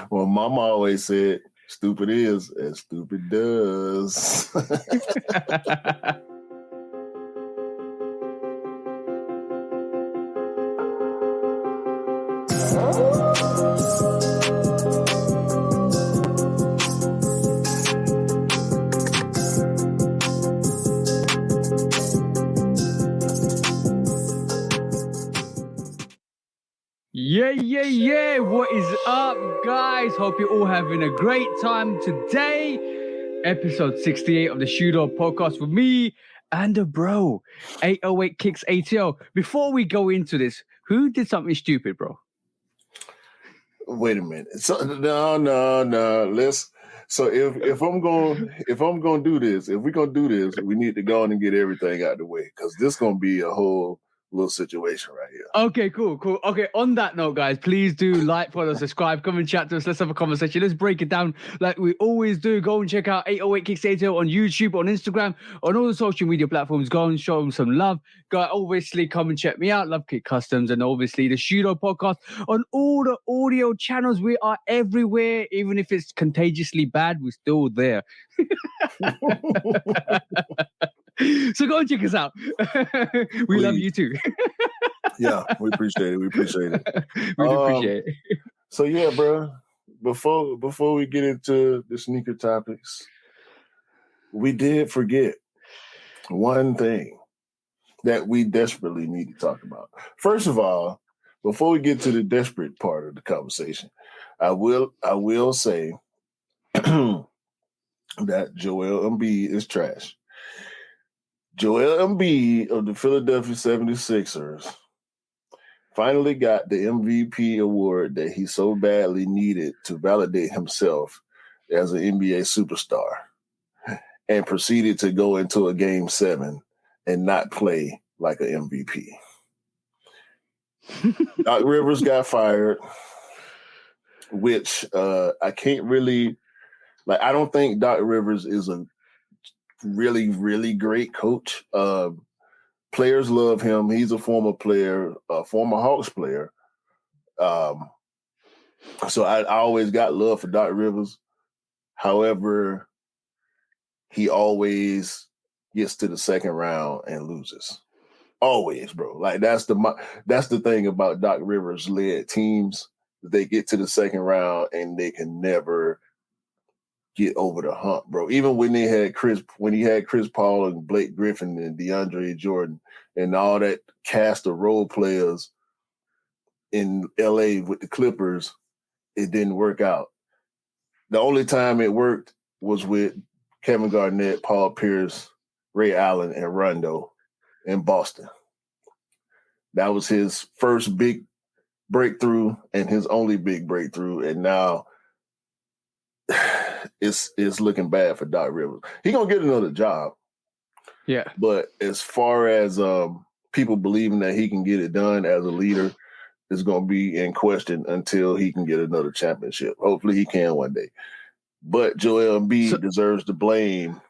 Well, Mama always said, "Stupid is as stupid does." Yeah. What is up, guys? Hope you're all having a great time today. Episode 68 of the Shooter podcast with me and the bro, 808 Kicks ATL. Before we go into this, who did something stupid, bro? Wait a minute. So, no. So if I'm gonna do this, if we're gonna do this, we need to go on and get everything out of the way because this is gonna be a whole little situation right here. Okay, cool. Okay, on that note, guys, please do like, follow, subscribe, come and chat to us. Let's have a conversation. Let's break it down like we always do. Go and check out 808 Kicks ATL on YouTube, on Instagram, on all the social media platforms. Go and show them some love. Go, obviously, come and check me out, Lovekickscustom Customs, and obviously the Shooter podcast on all the audio channels. We are everywhere. Even if it's contagiously bad, we're still there. So go and check us out. We love you too. Yeah, we appreciate it. We do appreciate it. So yeah, bro. Before we get into the sneaker topics, we did forget one thing that we desperately need to talk about. First of all, before we get to the desperate part of the conversation, I will say that Joel Embiid is trash. Joel Embiid of the Philadelphia 76ers finally got the MVP award that he so badly needed to validate himself as an NBA superstar and proceeded to go into a Game 7 and not play like an MVP. Doc Rivers got fired, which I can't really – I don't think Doc Rivers is a really, really great coach. Players love him. He's a former player, a former Hawks player. So I always got love for Doc Rivers. However, he always gets to the second round and loses. Always, bro. That's the thing about Doc Rivers led teams. They get to the second round and they can never get over the hump, bro. Even when he had Chris Paul and Blake Griffin and DeAndre Jordan and all that cast of role players in LA with the Clippers, it didn't work out. The only time it worked was with Kevin Garnett, Paul Pierce, Ray Allen, and Rondo in Boston. That was his first big breakthrough and his only big breakthrough, and now it's looking bad for Doc Rivers. He gonna get another job. Yeah. But as far as people believing that he can get it done as a leader is gonna be in question until he can get another championship. Hopefully he can one day. But Joel Embiid deserves the blame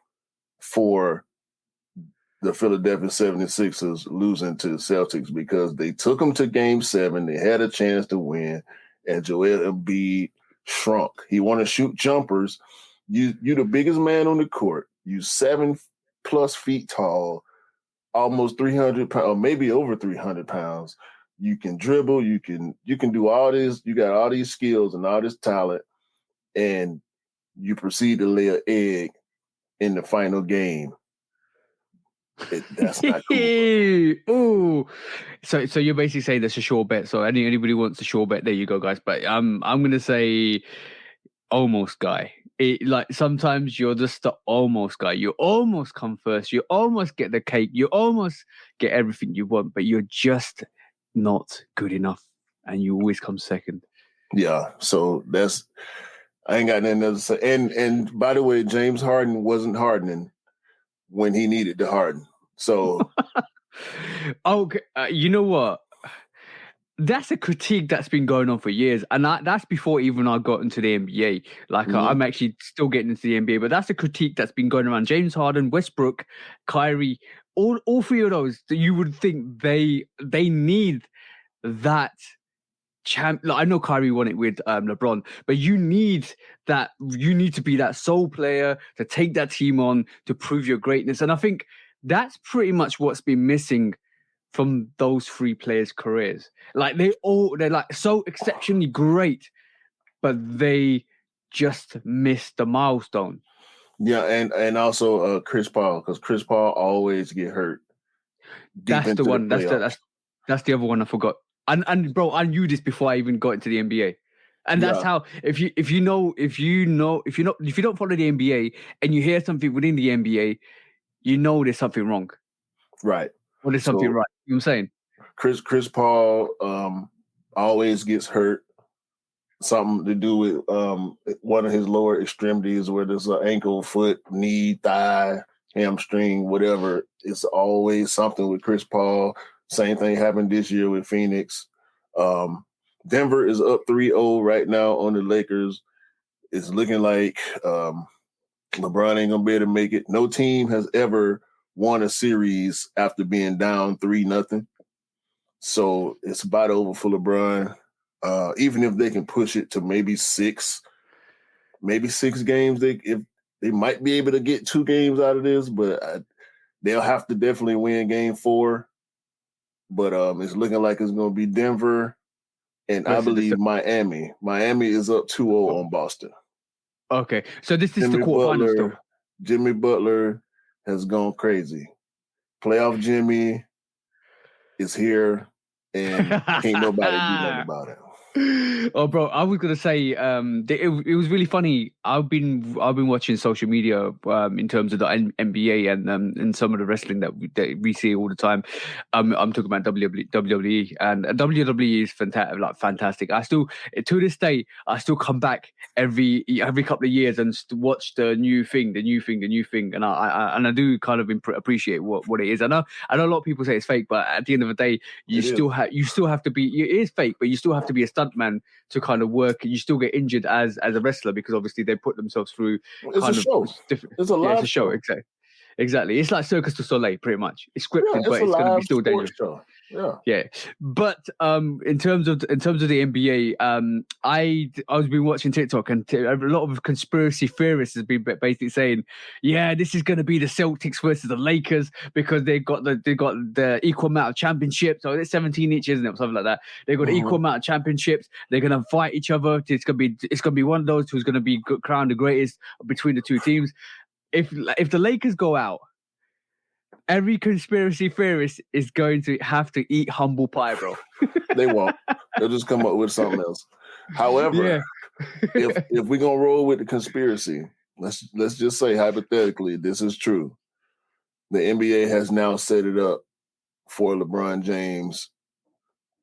for the Philadelphia 76ers losing to the Celtics because they took him to Game 7. They had a chance to win, and Joel Embiid shrunk. He want to shoot jumpers. You the biggest man on the court. You 7+ feet tall, almost 300 pounds, or maybe over 300 pounds. You can dribble. You can do all this. You got all these skills and all this talent, and you proceed to lay an egg in the final game. That's not cool. Ooh. So you're basically saying that's a sure bet. So anybody wants a sure bet, there you go, guys. But I'm gonna say almost guy. Sometimes you're just the almost guy. You almost come first. You almost get the cake. You almost get everything you want, but you're just not good enough, and you always come second. Yeah. So I ain't got nothing else to say. And by the way, James Harden wasn't hardening when he needed to harden. So, okay, you know what? That's a critique that's been going on for years, and that's before even I got into the NBA. I'm actually still getting into the NBA, but that's a critique that's been going around. James Harden, Westbrook, Kyrie, all three of those. You would think they need that Like, I know Kyrie won it with LeBron, but you need that. You need to be that sole player to take that team on to prove your greatness. And I think that's pretty much what's been missing from those three players' careers. Like they're like so exceptionally great, but they just missed the milestone. Yeah, and also Chris Paul, because Chris Paul always get hurt deep That's the into the one. playoffs. That's the other one I forgot. And bro, I knew this before I even got into the NBA. And that's how if you don't follow the NBA and you hear something within the NBA, you know there's something wrong. Right. Or there's something right. You know what I'm saying? Chris Paul always gets hurt. Something to do with one of his lower extremities, whether it's an ankle, foot, knee, thigh, hamstring, whatever. It's always something with Chris Paul. Same thing happened this year with Phoenix. Denver is up 3-0 right now on the Lakers. It's looking like LeBron ain't going to be able to make it. No team has ever won a series after being down 3-0. So it's about over for LeBron. Even if they can push it to maybe six games, if they might be able to get 2 games out of this, but they'll have to definitely win game 4. But it's looking like it's going to be Denver, and I believe Miami. Miami is up 2-0 on Boston. Okay, so this is the quarterfinals still. Jimmy Butler has gone crazy. Playoff Jimmy is here, and can't nobody do nothing about it. Oh, bro, I was gonna say, it was really funny. I've been watching social media in terms of the NBA and some of the wrestling that we see all the time. I'm talking about WWE, and WWE is fantastic. I still, to this day, I still come back every couple of years and watch the new thing, and I do kind of appreciate what it is. I know a lot of people say it's fake, but at the end of the day, you still have to be. It is fake, but you still have to be a stuntman to kind of work. You still get injured as a wrestler because obviously they put themselves through. It's a show. It's a live show. Exactly. It's like Circus du Soleil, pretty much. It's scripted, but it's going to be still dangerous. Show. Yeah. But in terms of the NBA, I've been watching TikTok, and a lot of conspiracy theorists have been basically saying, yeah, this is going to be the Celtics versus the Lakers because they got the equal amount of championships. So it's 17 each, isn't it? Something like that. They got equal amount of championships. They're going to fight each other. It's going to be one of those who's going to be crowned the greatest between the two teams. If the Lakers go out, every conspiracy theorist is going to have to eat humble pie, bro. They won't. They'll just come up with something else. However, if we're gonna roll with the conspiracy, let's just say hypothetically this is true. The NBA has now set it up for LeBron James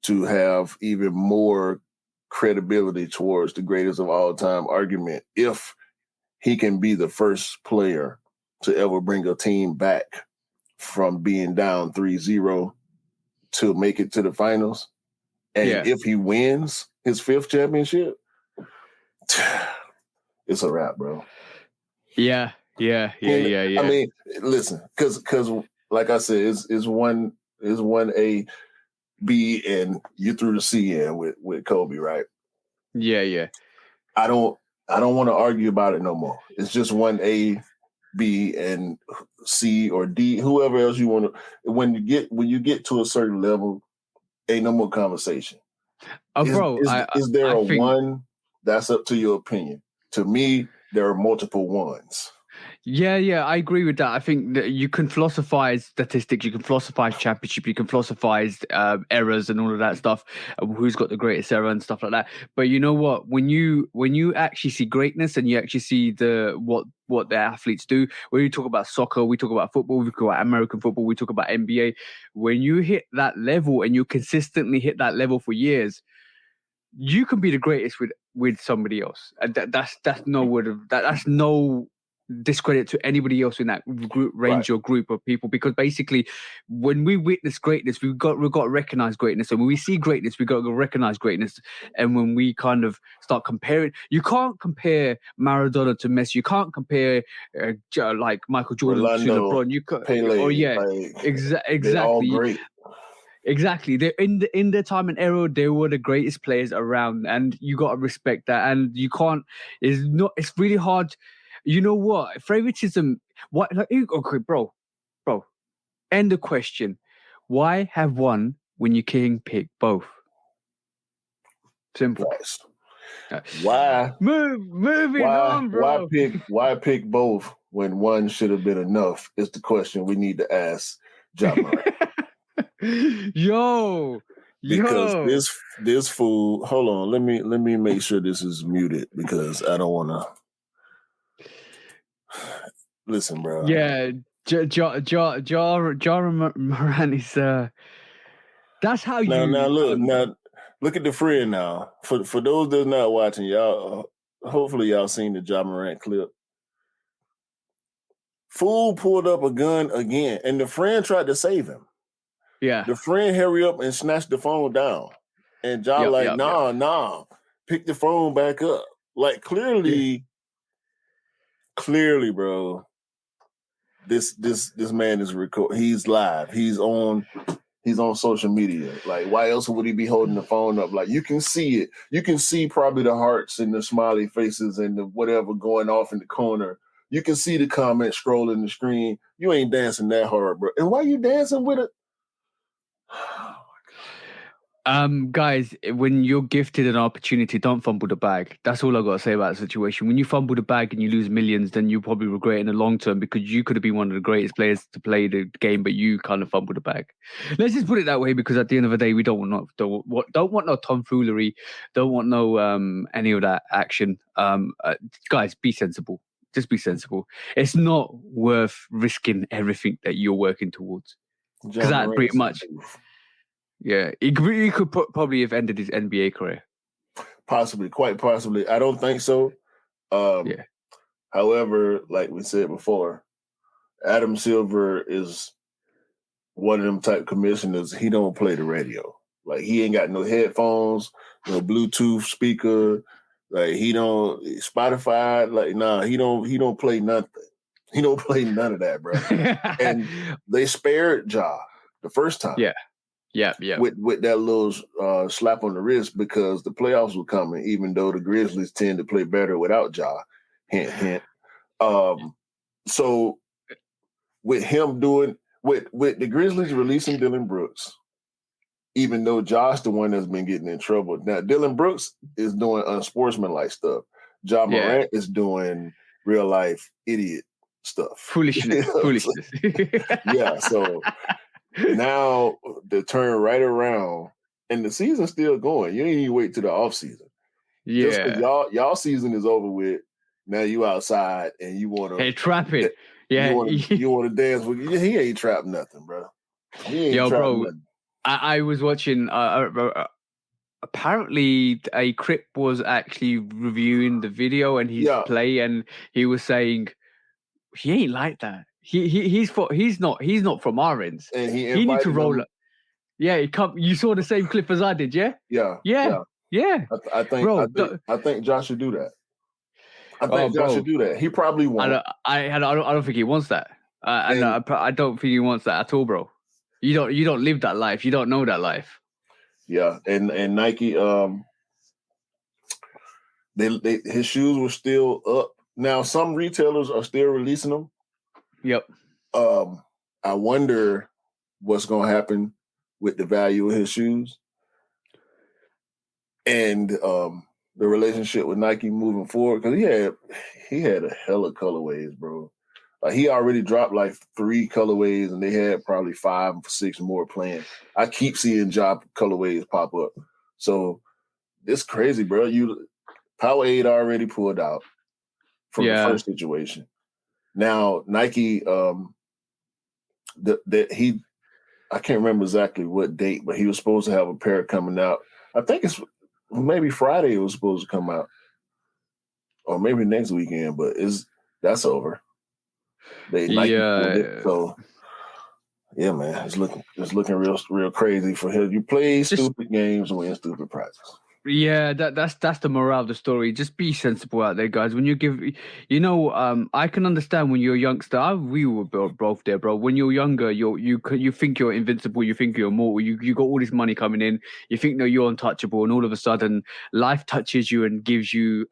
to have even more credibility towards the greatest of all time argument if he can be the first player to ever bring a team back from being down 3-0 to make it to the finals. And if he wins his 5th championship, it's a wrap, bro. Yeah. I mean, listen, because like I said, it's one A, B, and you threw the C in with Kobe, right? Yeah. I don't want to argue about it no more. It's just 1A, B, and C or D, whoever else you want to. When you get to a certain level, ain't no more conversation. Is there a one? That's up to your opinion. To me, there are multiple ones. Yeah, I agree with that. I think that you can philosophize statistics, you can philosophize championship, you can philosophize errors and all of that stuff. Who's got the greatest error and stuff like that. But you know what? When you actually see greatness and you actually see what the athletes do, when you talk about soccer, we talk about football, we talk about American football, we talk about NBA. When you hit that level and you consistently hit that level for years, you can be the greatest with somebody else. And that's no discredit to anybody else in that group range or group of people, because basically when we witness greatness, we've got to recognize greatness, and when we see greatness, we've got to recognize greatness. And when we kind of start comparing, you can't compare Maradona to Messi, you can't compare like Michael Jordan Rolando, to LeBron, you can't Pele, exactly. They're all great. Exactly. They in their time and era, they were the greatest players around, and you got to respect that. And you can't. It's really hard. You know what? Favoritism. What? Like, okay, bro. End the question. Why have one when you can pick both? Simple. Nice. Moving on, bro. Why pick both when one should have been enough? Is the question we need to ask Ja Morant. Because this fool. Hold on, let me make sure this is muted because I don't want to. Listen, bro. Yeah, Ja Morant is. That's how now look at the friend now. For those that are not watching, y'all. Hopefully, y'all seen the Ja Morant clip. Fool pulled up a gun again, and the friend tried to save him. Yeah. The friend hurry up and snatched the phone down. And Ja nah, pick the phone back up. Like clearly, bro, this man is he's live. He's on social media. Like, why else would he be holding the phone up? Like, you can see it. You can see probably the hearts and the smiley faces and the whatever going off in the corner. You can see the comments scrolling the screen. You ain't dancing that hard, bro. And why you dancing with it? Guys, when you're gifted an opportunity, don't fumble the bag. That's all I got to say about the situation. When you fumble the bag and you lose millions, then you probably regret it in the long term because you could have been one of the greatest players to play the game, but you kind of fumbled the bag. Let's just put it that way, because at the end of the day, we don't want no tomfoolery, don't want no any of that action. Guys, be sensible. Just be sensible. It's not worth risking everything that you're working towards, because that pretty much. Yeah, he could probably have ended his NBA career. Possibly, quite possibly. I don't think so. However, like we said before, Adam Silver is one of them type commissioners. He don't play the radio. Like, he ain't got no headphones, no Bluetooth speaker. Like, he don't Spotify. Like, nah, he don't play nothing. He don't play none of that, bro. And they spared Ja the first time. Yeah. With that little slap on the wrist, because the playoffs were coming, even though the Grizzlies tend to play better without Ja. Hint, hint. So with him with the Grizzlies releasing Dillon Brooks, even though Ja's the one that's been getting in trouble. Now, Dillon Brooks is doing unsportsmanlike stuff. Ja Morant is doing real life idiot stuff. Foolishness. Yeah, so now the turn right around, and the season's still going. You ain't even wait till the off season. Yeah, just 'cause y'all season is over with. Now you outside and you want to trapping. Yeah, you want to dance with. He ain't trapped nothing, bro. He ain't trapped nothing. I was watching. Apparently, a Crip was actually reviewing the video and his play, and he was saying he ain't like that. He's not from our ends. And he needs to roll up. Yeah, you saw the same clip as I did, yeah? Yeah. I think Josh should do that. I think Josh should do that. He probably won't. I don't think he wants that. I don't think he wants that at all, bro. You don't live that life. You don't know that life. Yeah, and Nike, his shoes were still up. Now some retailers are still releasing them. Yep. I wonder what's going to happen with the value of his shoes and the relationship with Nike moving forward, because he had a hell of colorways, bro. Like, he already dropped like 3 colorways, and they had probably 5 or 6 more planned. I keep seeing job colorways pop up, so it's crazy, bro. Powerade already pulled out from the first situation. Now Nike, I can't remember exactly what date, but he was supposed to have a pair coming out. I think it's maybe Friday it was supposed to come out, or maybe next weekend. But that's over. Nike pulled it, so yeah, man, it's looking real crazy for him. You play stupid games and win stupid prizes. Yeah, that's the morale of the story. Just be sensible out there, guys. When you give, I can understand when you're a youngster. We were both there, bro. When you're younger, you think you're invincible. You think you're immortal. You got all this money coming in. You think no, you're untouchable, and all of a sudden, life touches you and gives you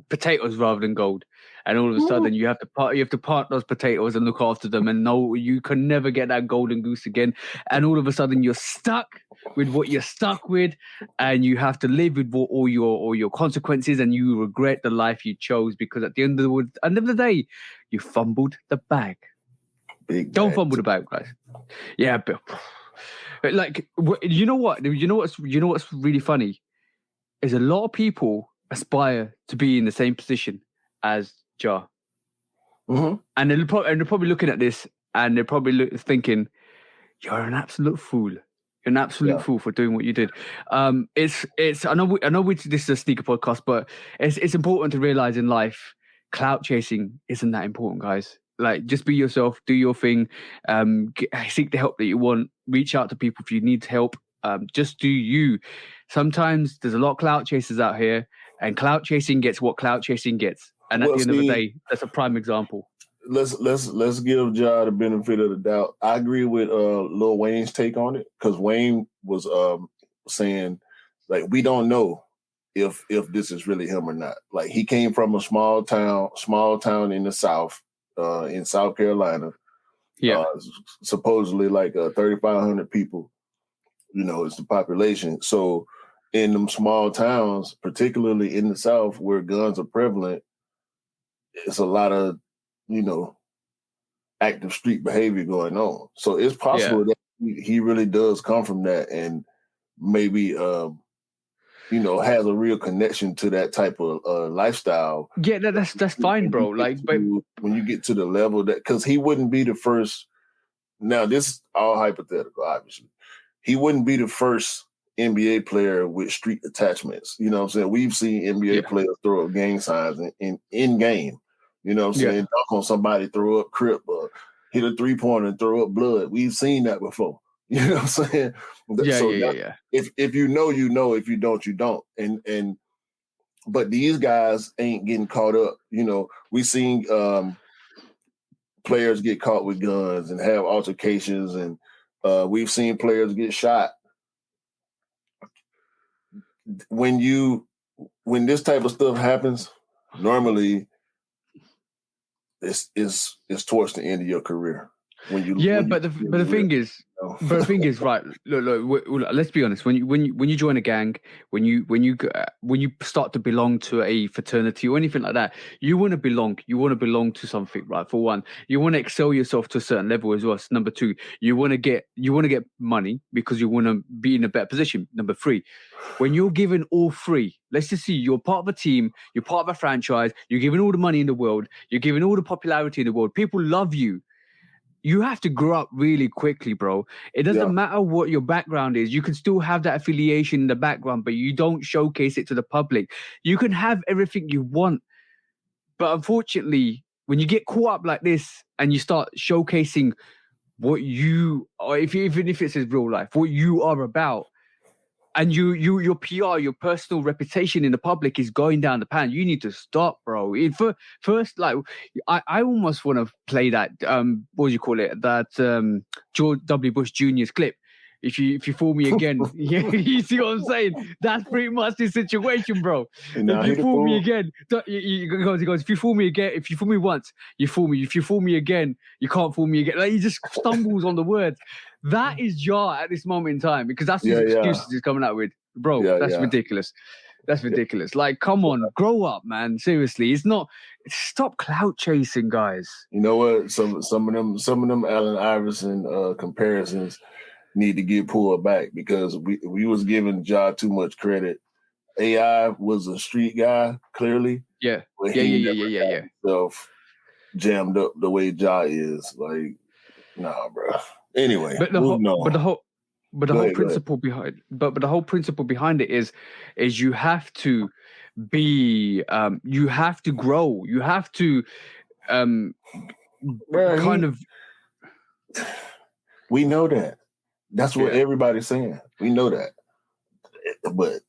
potatoes rather than gold. And all of a sudden, you have to part those potatoes and look after them. And no, you can never get that golden goose again. And all of a sudden, you're stuck with what you're stuck with, and you have to live with all your consequences, and you regret the life you chose because at the end of the day, you fumbled the bag. Don't fumble the bag, guys. Yeah, but like you know what's really funny is a lot of people aspire to be in the same position as Ja. Mm-hmm. And they're probably looking at this and they're probably thinking, "You're an absolute fool. You're an absolute fool for doing what you did." It's I know this is a sneaker podcast, but it's important to realize in life, clout chasing isn't that important, guys. Like, just be yourself, do your thing, seek the help that you want, reach out to people if you need help. Just do you. Sometimes there's a lot of clout chasers out here, and clout chasing gets what clout chasing gets. And at the end of the day, that's a prime example. Let's give Ja the benefit of the doubt. I agree with Lil Wayne's take on it, because Wayne was saying, like, we don't know if this is really him or not. Like, he came from a small town in the South, in South Carolina. Yeah. Supposedly like 3,500 people, is the population. So in them small towns, particularly in the South where guns are prevalent, it's a lot of, active street behavior going on. So it's possible that he really does come from that, and maybe, has a real connection to that type of lifestyle. Yeah, that's fine, bro. Like, but when you get to the level that, because he wouldn't be the first. Now, this is all hypothetical, obviously. He wouldn't be the first NBA player with street attachments. You know what I'm saying? We've seen NBA players throw up gang signs in game. You know what I'm saying? Dunk on somebody, throw up Crip, or hit a 3-pointer and throw up blood. We've seen that before. You know what I'm saying? Yeah. If you know, you know. If you don't, you don't. But these guys ain't getting caught up. We've seen players get caught with guns and have altercations, and we've seen players get shot. When this type of stuff happens, normally it's towards the end of your career. But the thing is, right? Look, let's be honest. When you join a gang, when you start to belong to a fraternity or anything like that, you want to belong. You want to belong to something, right? For one, you want to excel yourself to a certain level as well. So number two, you want to get money because you want to be in a better position. Number three, when you're given all three, let's just see, you're part of a team, you're part of a franchise, you're given all the money in the world, you're given all the popularity in the world, people love you. You have to grow up really quickly, bro. It doesn't matter what your background is. You can still have that affiliation in the background, but you don't showcase it to the public. You can have everything you want. But unfortunately, when you get caught up like this and you start showcasing what you, or even if it's in real life, what you are about, and your PR, your personal reputation in the public is going down the pan. You need to stop, bro. First, like, I almost want to play that what do you call it? That George W. Bush Jr.'s clip. If you fool me again, you see what I'm saying? That's pretty much the situation, bro. If you fool me again, he goes. If you fool me again, if you fool me once, you fool me. If you fool me again, you can't fool me again. Like, he just stumbles on the words. That is Ja at this moment in time, because that's his excuses he's coming out with, bro. That's ridiculous. That's ridiculous. Like, come on, grow up, man. Seriously, it's not. Stop clout chasing, guys. You know what? Some of them Allen Iverson comparisons need to get pulled back, because we was giving Ja too much credit. AI was a street guy, clearly. Yeah. Himself jammed up the way Ja is. Like, nah, bro. Anyway, but the whole principle behind it is you have to be you have to grow. You have to we know that. That's what everybody's saying. We know that. but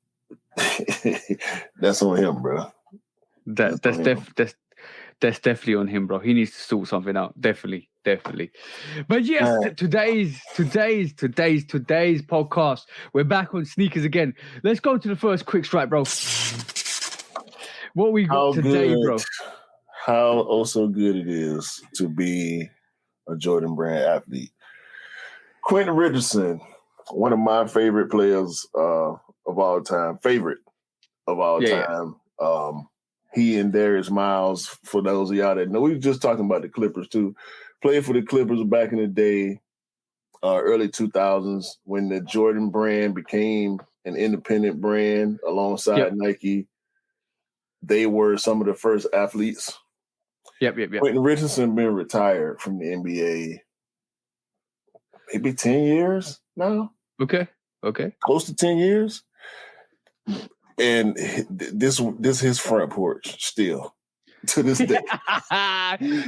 that's on him, bro. That's definitely on him, bro. He needs to sort something out. Definitely. But yes, today's podcast, we're back on sneakers again. Let's go to the first quick strike, bro. What we got today, bro? How so good it is to be a Jordan Brand athlete. Quentin Richardson, one of my favorite players of all time. He and Darius Miles, for those of y'all that know, we were just talking about the Clippers too. Played for the Clippers back in the day, early 2000s, when the Jordan Brand became an independent brand alongside Nike. They were some of the first athletes. Yep. Quentin Richardson been retired from the NBA maybe 10 years now. Okay. Close to 10 years. And this his front porch still to this day.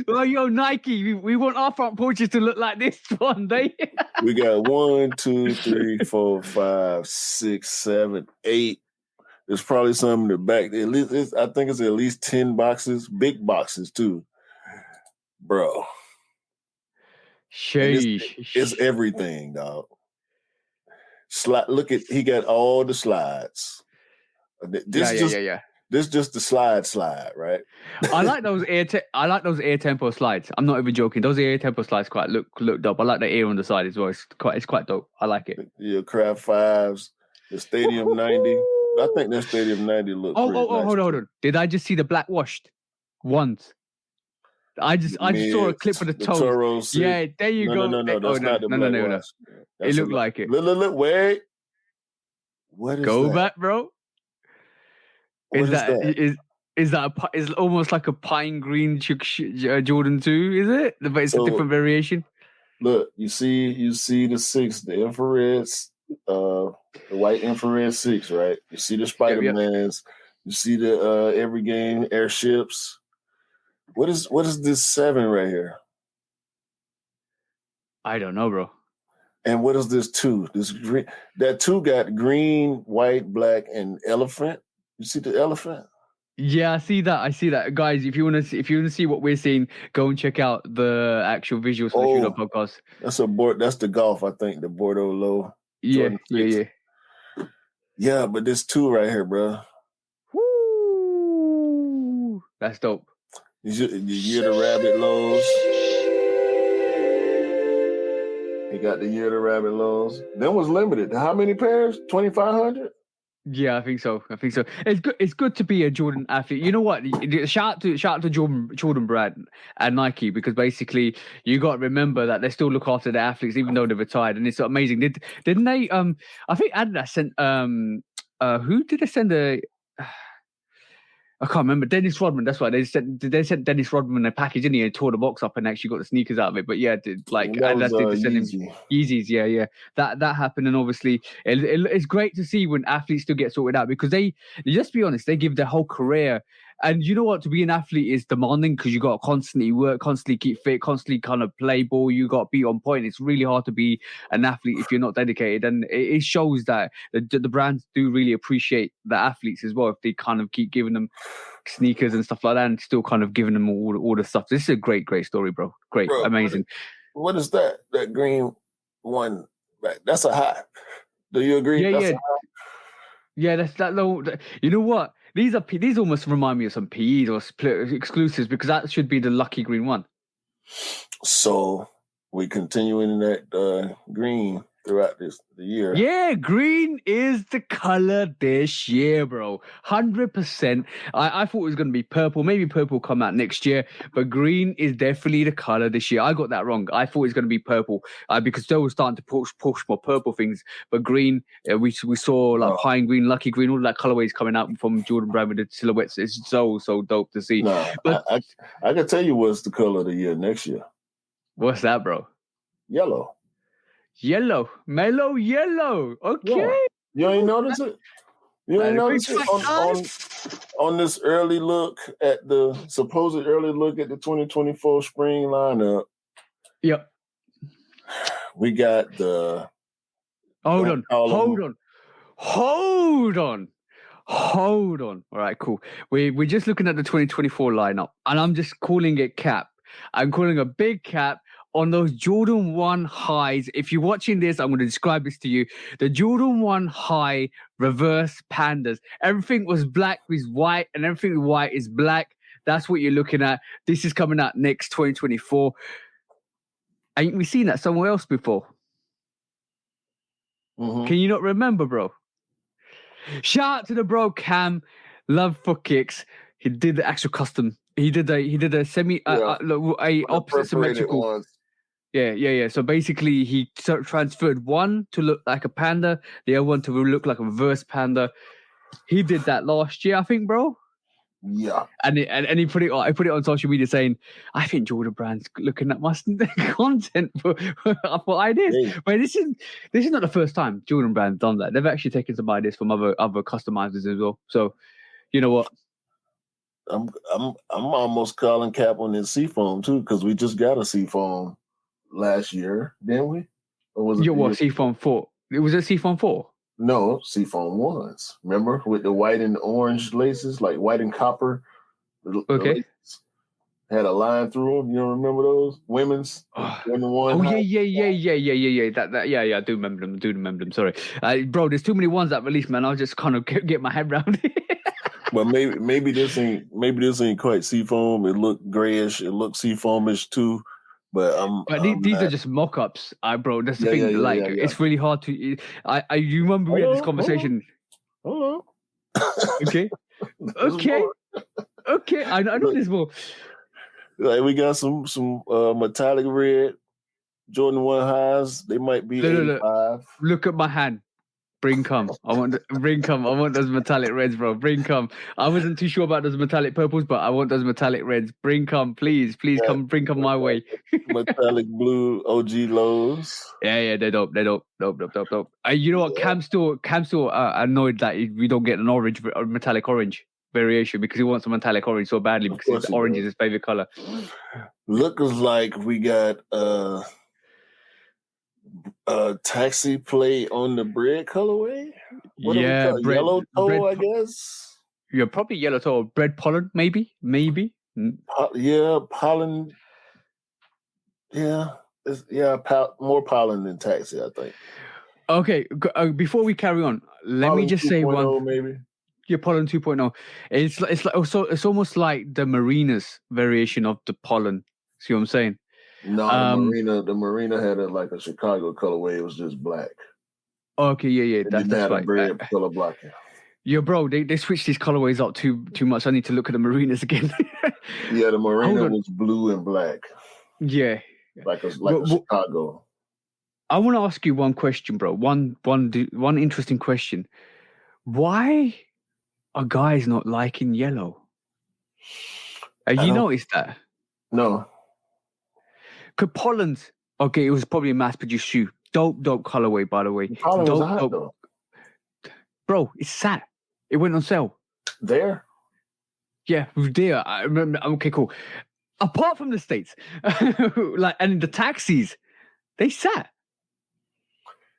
Well, yo, Nike, we want our front porches to look like this one day. We got 1, 2, 3, 4, 5, 6, 7, 8. There's probably some in the back. At least I think it's at least 10 boxes, big boxes too, bro. It's everything, dog. Look at, he got all the slides. This is just the slide, right? I like those air tempo slides. I'm not even joking. Those air tempo slides look dope. I like the air on the side as well. It's quite dope. I like it. Yeah, Craft 5s, the Stadium 90. I think that Stadium 90 looked pretty nice. Hold on. Did I just see the black washed ones? I just saw a clip of the toes. Toro 6. Yeah, there you go. No, that's not the black wash. It looked like it. Look, wait. What is go that? back, bro. Is that almost like a pine green Jordan 2, is it? But it's a different variation. Look, you see the 6, the infrareds, the white infrared 6, right? You see the Spider-Mans, you see the every game airships. What is this 7 right here? I don't know, bro. And what is this 2? This green, that 2 got green, white, black, and elephant. You see the elephant? Yeah, I see that. Guys, if you want to see what we're seeing, go and check out the actual visuals for the Shoot Up podcast. That's the golf, I think, the Bordeaux Low. Yeah. Yeah, but this 2 right here, bro. Woo! That's dope. You hear the rabbit lows. He got the year of the rabbit lows. That was limited. How many pairs? 2,500? Yeah, I think so. It's good to be a Jordan athlete. You know what? Shout out to Jordan Brand and Nike, because basically you got to remember that they still look after their athletes even though they're retired, and it's amazing. Didn't they? I think Adidas sent who did they send a? I can't remember. Dennis Rodman. That's why they sent Dennis Rodman a package, and he tore the box up and actually got the sneakers out of it. But yeah, Adidas did send him Yeezys. Yeah. That happened, and obviously it's great to see when athletes still get sorted out, because they, just be honest, they give their whole career. And you know what? To be an athlete is demanding, because you got to constantly work, constantly keep fit, constantly kind of play ball. You got to be on point. It's really hard to be an athlete if you're not dedicated. And it shows that the brands do really appreciate the athletes as well, if they kind of keep giving them sneakers and stuff like that, and still kind of giving them all the stuff. This is a great story, bro. Great, amazing. What is that? That green one? That's a high. Do you agree? Yeah. Yeah, that's that low. You know what? These almost remind me of some PEs or exclusives, because that should be the lucky green one. So we continuing that green throughout the year. Yeah, green is the color this year, bro. 100%. I thought it was going to be purple. Maybe purple will come out next year, but green is definitely the color this year. I got that wrong. I thought it was going to be purple because they were starting to push more purple things. But green, we saw like pine green, lucky green, all that colorways coming out from Jordan Brand with the silhouettes. It's so dope to see. No, but I can tell you what's the color of the year next year. What's that, bro? Yellow. Mellow yellow. Okay. Yeah. You ain't notice it? You ain't notice it on this early look at the supposed early look at the 2024 spring lineup? Yep. We got the. Hold on. Hold on. All right, cool. We're just looking at the 2024 lineup, and I'm just calling it cap. I'm calling a big cap on those Jordan 1 highs. If you're watching this, I'm going to describe this to you. The Jordan 1 high reverse pandas. Everything was black with white, and everything with white is black. That's what you're looking at. This is coming out next 2024. Ain't we seen that somewhere else before? Mm-hmm. Can you not remember, bro? Shout out to the bro Cam, love for kicks. He did the actual custom. He did a semi a opposite symmetrical ones. Yeah. So basically, he transferred one to look like a panda, the other one to look like a reverse panda. He did that last year, I think, bro. Yeah. And he put it on. I put it on social media saying, "I think Jordan Brand's looking at my content for ideas." Hey. But this is not the first time Jordan Brand's done that. They've actually taken some ideas from other customizers as well. So, you know what? I'm almost calling cap on this Seafoam too, because we just got a Seafoam last year, didn't we? Or was it Seafoam 4? It was a Seafoam 4. No, Seafoam 1s. Remember, with the white and orange laces, like white and copper. The laces had a line through them. You don't remember those? Women's. Oh yeah. I do remember them. Sorry, bro. There's too many ones that released, man. I'll just kind of get my head around it. But maybe this ain't quite Seafoam. It looked grayish. It looked Seafoamish too. But these are just mock-ups, bro. That's the thing. It's really hard to. You remember we had this conversation. Hold on. Okay. I know there's more. Like we got some metallic red Jordan 1 highs. They might be 85. Look at my hand. Bring come. I want those metallic reds, bro. Bring come. I wasn't too sure about those metallic purples, but I want those metallic reds. Bring come, please come. Bring come my way. Metallic blue OG lows. Yeah. They're dope. You know what? Cam's still annoyed that we don't get an orange, metallic orange variation because he wants a metallic orange so badly because orange is his favorite color. Looks like we got taxi plate on the bread colorway. Bread, yellow toe, I guess. Yeah, probably yellow toe. Bread pollen, maybe. Pollen. More pollen than taxi, I think. Okay, before we carry on, let me just say one. Maybe. Yeah, pollen 2.0. It's like also it's almost like the Marina's variation of the pollen. See what I'm saying? No, the Marina had a Chicago colorway. It was just black. Okay, yeah, that's right. Bread color blocking. Yeah, bro, they switched these colorways up too much. I need to look at the Marinas again. Yeah, the Marina was blue and black. Yeah, like a Chicago. I want to ask you one question, bro. One interesting question. Why are guys not liking yellow? Have you noticed that? No. Cause Pollen's, okay, it was probably a mass-produced shoe. Dope colorway, by the way. Pollen was hot, though. Bro, it's sat. It went on sale. There? Yeah, there. I remember. Okay, cool. Apart from the States, and the taxis, they sat.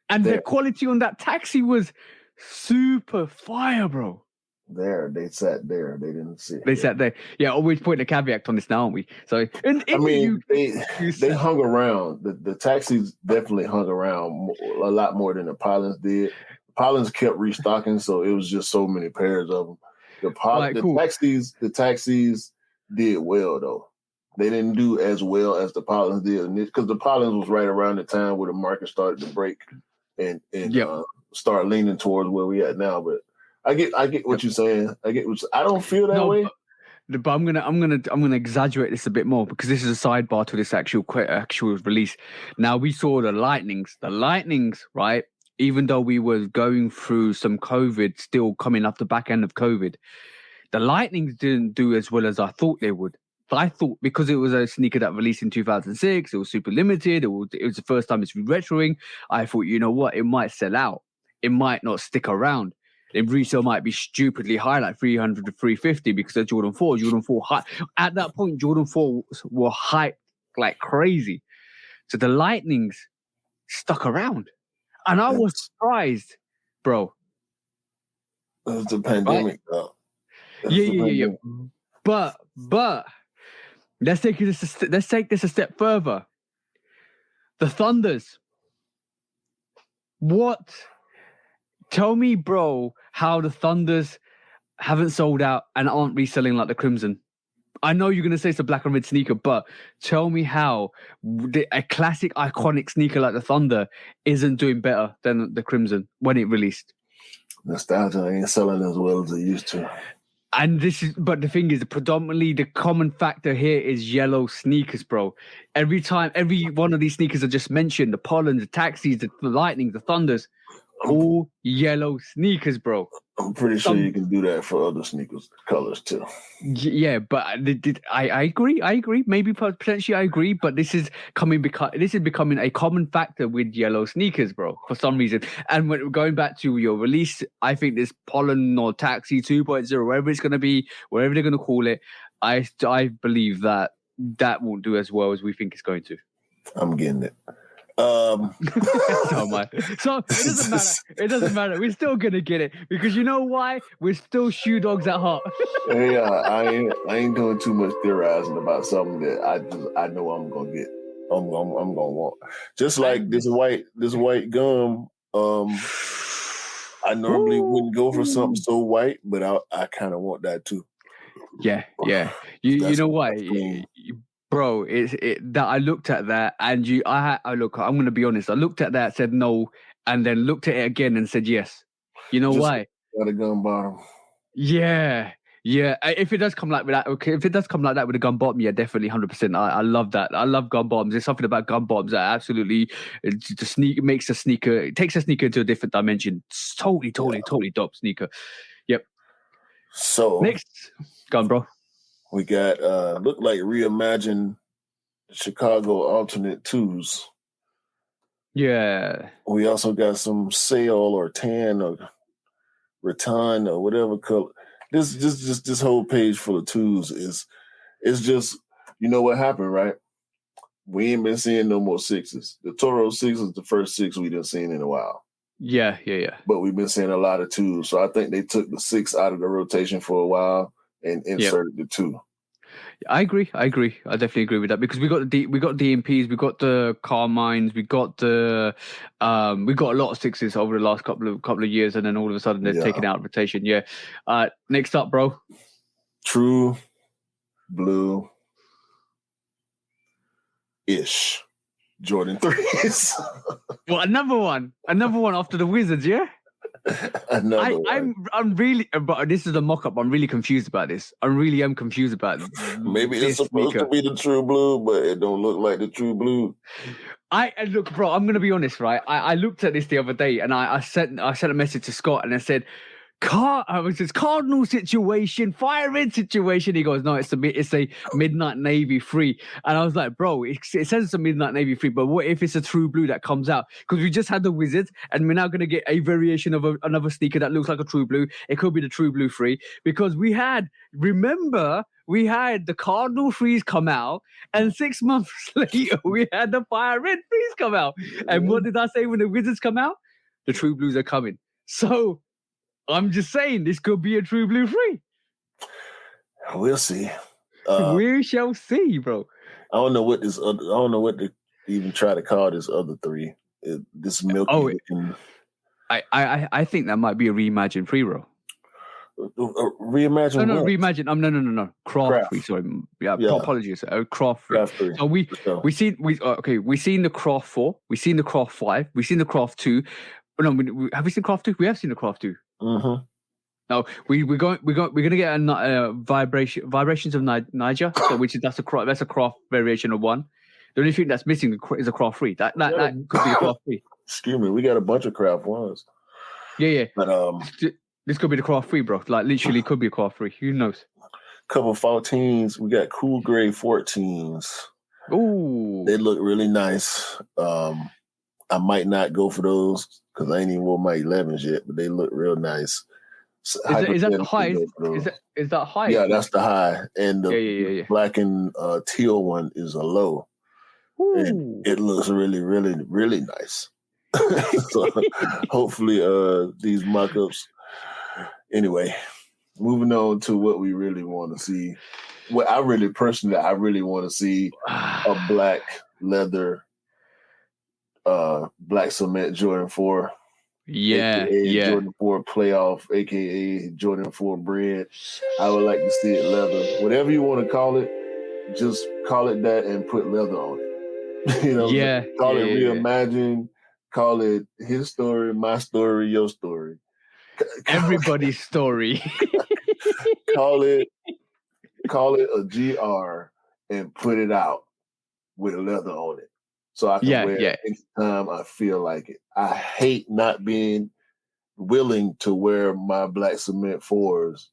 And the quality on that taxi was super fire, bro. They sat there. They didn't sit. They sat there. Yeah, always putting a caveat on this now, aren't we? So, they hung around. The taxis definitely hung around a lot more than the Pollens did. The Pollens kept restocking, so it was just so many pairs of them. The taxis did well though. They didn't do as well as the Pollens did, because the Pollens was right around the time where the market started to break and start leaning towards where we at now. But I get what you're saying. I don't feel that way. But I'm gonna exaggerate this a bit more because this is a sidebar to this actual release. Now we saw the Lightnings. The Lightnings, right? Even though we were going through some COVID, still coming up the back end of COVID, the Lightnings didn't do as well as I thought they would. But I thought because it was a sneaker that released in 2006, it was super limited. It was the first time it's retroing. I thought, you know what, it might sell out. It might not stick around. The resale might be stupidly high, like 300 to 350 because of Jordan 4. Jordan 4 high. At that point, Jordan 4 were hyped like crazy. So the Lightnings stuck around. And I was surprised, bro. It's the pandemic, though. Yeah. But let's take this a step further. The Thunders. What? Tell me, bro, how the Thunders haven't sold out and aren't reselling like the Crimson. I know you're going to say it's a black and red sneaker, but tell me how a classic, iconic sneaker like the Thunder isn't doing better than the Crimson when it released. Nostalgia ain't selling as well as it used to. And but the thing is, predominantly the common factor here is yellow sneakers, bro. Every one of these sneakers I just mentioned, the Pollen, the Taxis, the Lightning, the Thunders, all yellow sneakers, bro. I'm pretty sure you can do that for other sneakers colors too. Yeah, but I agree. Maybe potentially I agree, but this is becoming a common factor with yellow sneakers, bro, for some reason. And when going back to your release, I think this Pollen or Taxi 2.0, wherever it's going to be, whatever they're going to call it, I believe that won't do as well as we think it's going to. I'm getting it. So it doesn't matter. It doesn't matter. We're still gonna get it because you know why? We're still shoe dogs at heart. Yeah, I ain't doing too much theorizing about something that I know I'm gonna get. I'm gonna want. Just like this white gum. I normally wouldn't go for something so white, but I kind of want that too. Yeah. You know why? Bro, that I looked at that and I'm going to be honest. I looked at that, said no, and then looked at it again and said yes. You know why? Got a gun bottom. Yeah. If it does come like that, okay. If it does come like that with a gun bottom, yeah, definitely 100%. I love that. I love gun bottoms. There's something about gun bottoms that absolutely makes a sneaker. It takes a sneaker into a different dimension. It's totally dope sneaker. Yep. So next, gun bro. We got look like reimagined Chicago alternate 2s. Yeah. We also got some sail or tan or rattan or whatever color. This whole page full of 2s is just, you know what happened, right? We ain't been seeing no more 6s. The Toro 6 is the first 6 we done seen in a while. Yeah. But we've been seeing a lot of 2s. So I think they took the 6 out of the rotation for a while and inserted the 2. I agree. I definitely agree with that because we got DMPs, we got the Carmines, we got a lot of 6s over the last couple of years, and then all of a sudden they're taken out of rotation. Yeah. Next up, bro. True blue ish Jordan 3s. Well, another one after the Wizards, yeah. I'm really, but this is a mock-up. I'm really confused about this. I really am confused about this. Maybe it's supposed to be the true blue, but it don't look like the true blue. Look, bro, I'm gonna be honest, right? I looked at this the other day and I sent a message to Scott and I said, Cardinal situation, fire red situation. He goes, no, it's a Midnight Navy 3. And I was like, bro, it says it's a Midnight Navy 3, but what if it's a true blue that comes out? Because we just had the Wizards and we're now going to get a variation of another sneaker that looks like a true blue. It could be the true blue 3 because we had the Cardinal 3s come out and 6 months later we had the fire red 3s come out. And what did I say when the Wizards come out? The true blues are coming. So I'm just saying this could be a true blue 3. We'll see. We shall see, bro. I don't know what to even try to call this other 3. This milky. I think that might be a reimagined 3, bro. Reimagine. No, reimagine. No. Craft 3. Sorry. Yeah. Apologies. Craft 3. So we seen the Craft 4. We seen the Craft 5. We seen the Craft 2. No, have we seen Craft 2? We have seen the Craft 2. Mm-hmm. No, we're gonna get a vibrations of Niger, so that's a Craft variation of 1. The only thing that's missing is a Craft 3. That could be a Craft 3. Excuse me, we got a bunch of Craft 1s. Yeah. But this could be the Craft 3, bro. Like literally, could be a Craft 3. Who knows? Couple 14s. We got cool gray 14s. Ooh, they look really nice. I might not go for those because I ain't even wore my 11s yet, but they look real nice. So is that the high? Is that high? Yeah, that's the high. And the black and teal one is a low. Ooh. And it looks really, really, really nice. So hopefully these mock-ups Anyway, moving on to what we really want to see. What I really want to see a black leather, black cement Jordan 4, aka Jordan 4 playoff, aka Jordan 4 bread. I would like to see it leather. Whatever you want to call it, just call it that and put leather on it. You know, call it reimagined, call it his story, my story, your story. Everybody's story. call it a GR and put it out with leather on it. So I can wear it anytime I feel like it. I hate not being willing to wear my black cement 4s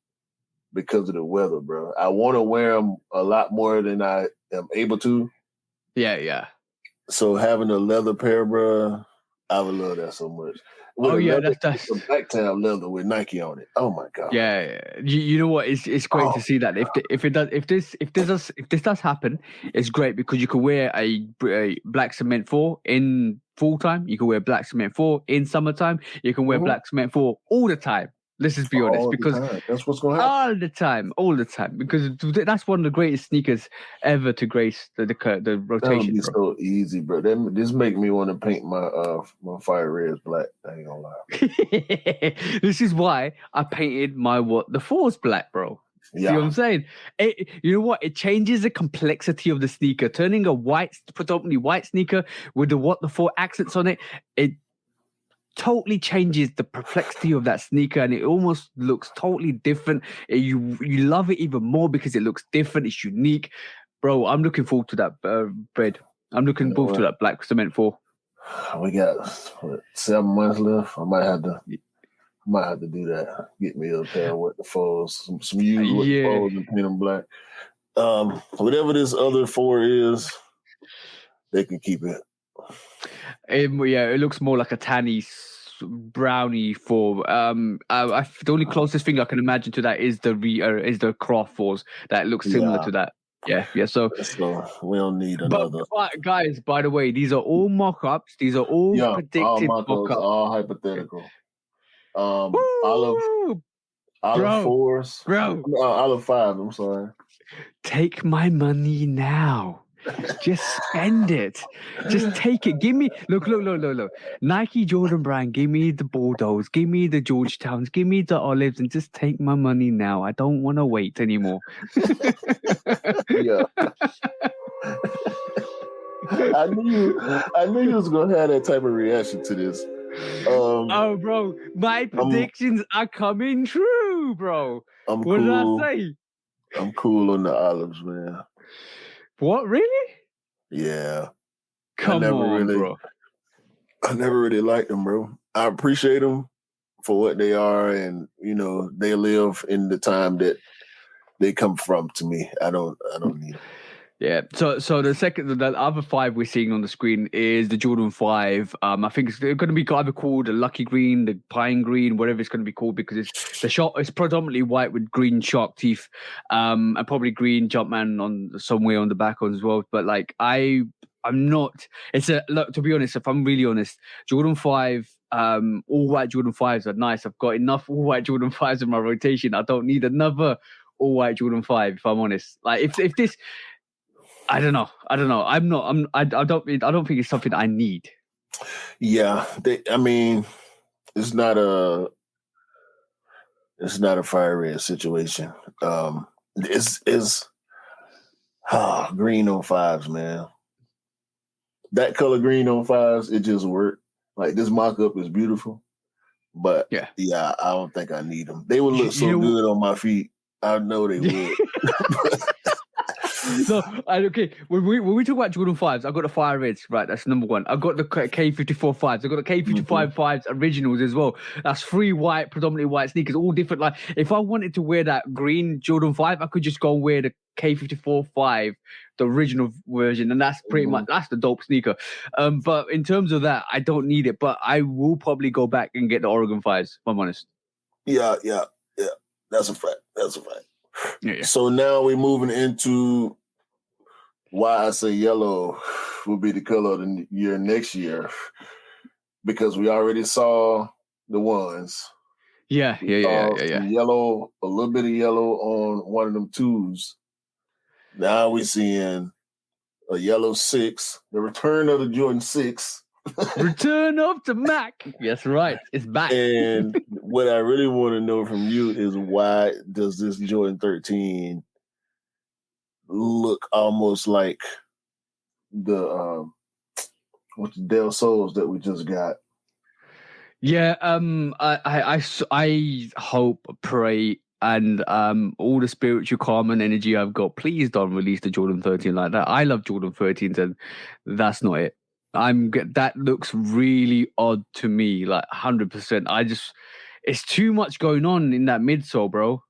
because of the weather, bro. I want to wear them a lot more than I am able to. Yeah. So having a leather pair, bro, I would love that so much. That's a Blacktown leather with Nike on it. Oh my god. Yeah, you know what? It's great to see that. If this does happen, it's great because you can wear a black cement 4 in full time. You can wear black cement 4 in summertime. You can wear black cement 4 all the time. Let's just be honest, because that's what's going to happen all the time. Because that's one of the greatest sneakers ever to grace the rotation. That would be so easy, bro. This make me want to paint my my fire reds black. I ain't gonna lie. This is why I painted the 4s black, bro. Yeah. See what I'm saying? You know what? It changes the complexity of the sneaker, turning a predominantly white sneaker with the 4 accents on it. It totally changes the perplexity of that sneaker, and it almost looks totally different. You love it even more because it looks different. It's unique, bro. I'm looking forward to that bread. I'm looking forward to that black cement 4. We got 7 months left. I might have to do that. Get me a pair with the 4s, some used with the 4s and paint them black. Whatever this other 4 is, they can keep it. It looks more like a tanny brownie 4. The only closest thing I can imagine to that is the Croft 4s that looks similar to that. Yeah. So we don't need another. But guys, by the way, these are all mock-ups. These are all predicted mock-ups, all hypothetical. Olive 4s, bro. Olive 5. I'm sorry. Take my money now. Just spend it. Just take it. Give me look. Nike Jordan brand. Give me the Bordeaux. Give me the Georgetowns. Give me the Olives, and just take my money now. I don't want to wait anymore. Yeah. I knew you was gonna have that type of reaction to this. Bro, my predictions are coming true, bro. What did I say? I'm cool on the olives, man. What, really? Yeah. Come on, bro. I never really liked them, bro. I appreciate them for what they are, and they live in the time that they come from. To me, I don't need them. Yeah. So the other 5 we're seeing on the screen is the Jordan 5. I think it's going to be either called the Lucky Green, the Pine Green, whatever it's going to be called, because it's predominantly white with green shark teeth, and probably green Jumpman on somewhere on the back as well. But like I'm not. Look, to be honest, if I'm really honest, Jordan 5. All white Jordan 5s are nice. I've got enough all white Jordan 5s in my rotation. I don't need another all white Jordan 5. If I'm honest, like if this. I don't know. I don't think it's something I need. Yeah, it's not a fire red situation. It's green on 5s, man. That color green on 5s, it just worked. Like, this mock-up is beautiful, but I don't think I need them. They would look so good on my feet. I know they would. No, okay. When we talk about Jordan 5s, I got the fire reds, right? That's number 1. I got the K54 5s. I got the K55 5s originals as well. That's 3 white, predominantly white sneakers, all different. Like, if I wanted to wear that green Jordan 5, I could just go and wear the K54 5, the original version, and that's pretty much the dope sneaker. But in terms of that, I don't need it. But I will probably go back and get the Oregon 5s, if I'm honest. Yeah. That's a fact. Yeah. So now we're moving into why I say yellow will be the color of the year next year, because we already saw the ones. Yeah. Some yellow, a little bit of yellow on one of them twos. Now we're seeing a yellow 6, the return of the Jordan 6. Return of the Mac. Yes, right. It's back. And what I really want to know from you is, why does this Jordan 13 look almost like the with the Del Sols that we just got? Yeah, I hope, pray, and all the spiritual calm and energy I've got, please don't release the Jordan 13 like that. I love Jordan 13s, and that's not it. That looks really odd to me, like 100%. It's too much going on in that midsole, bro.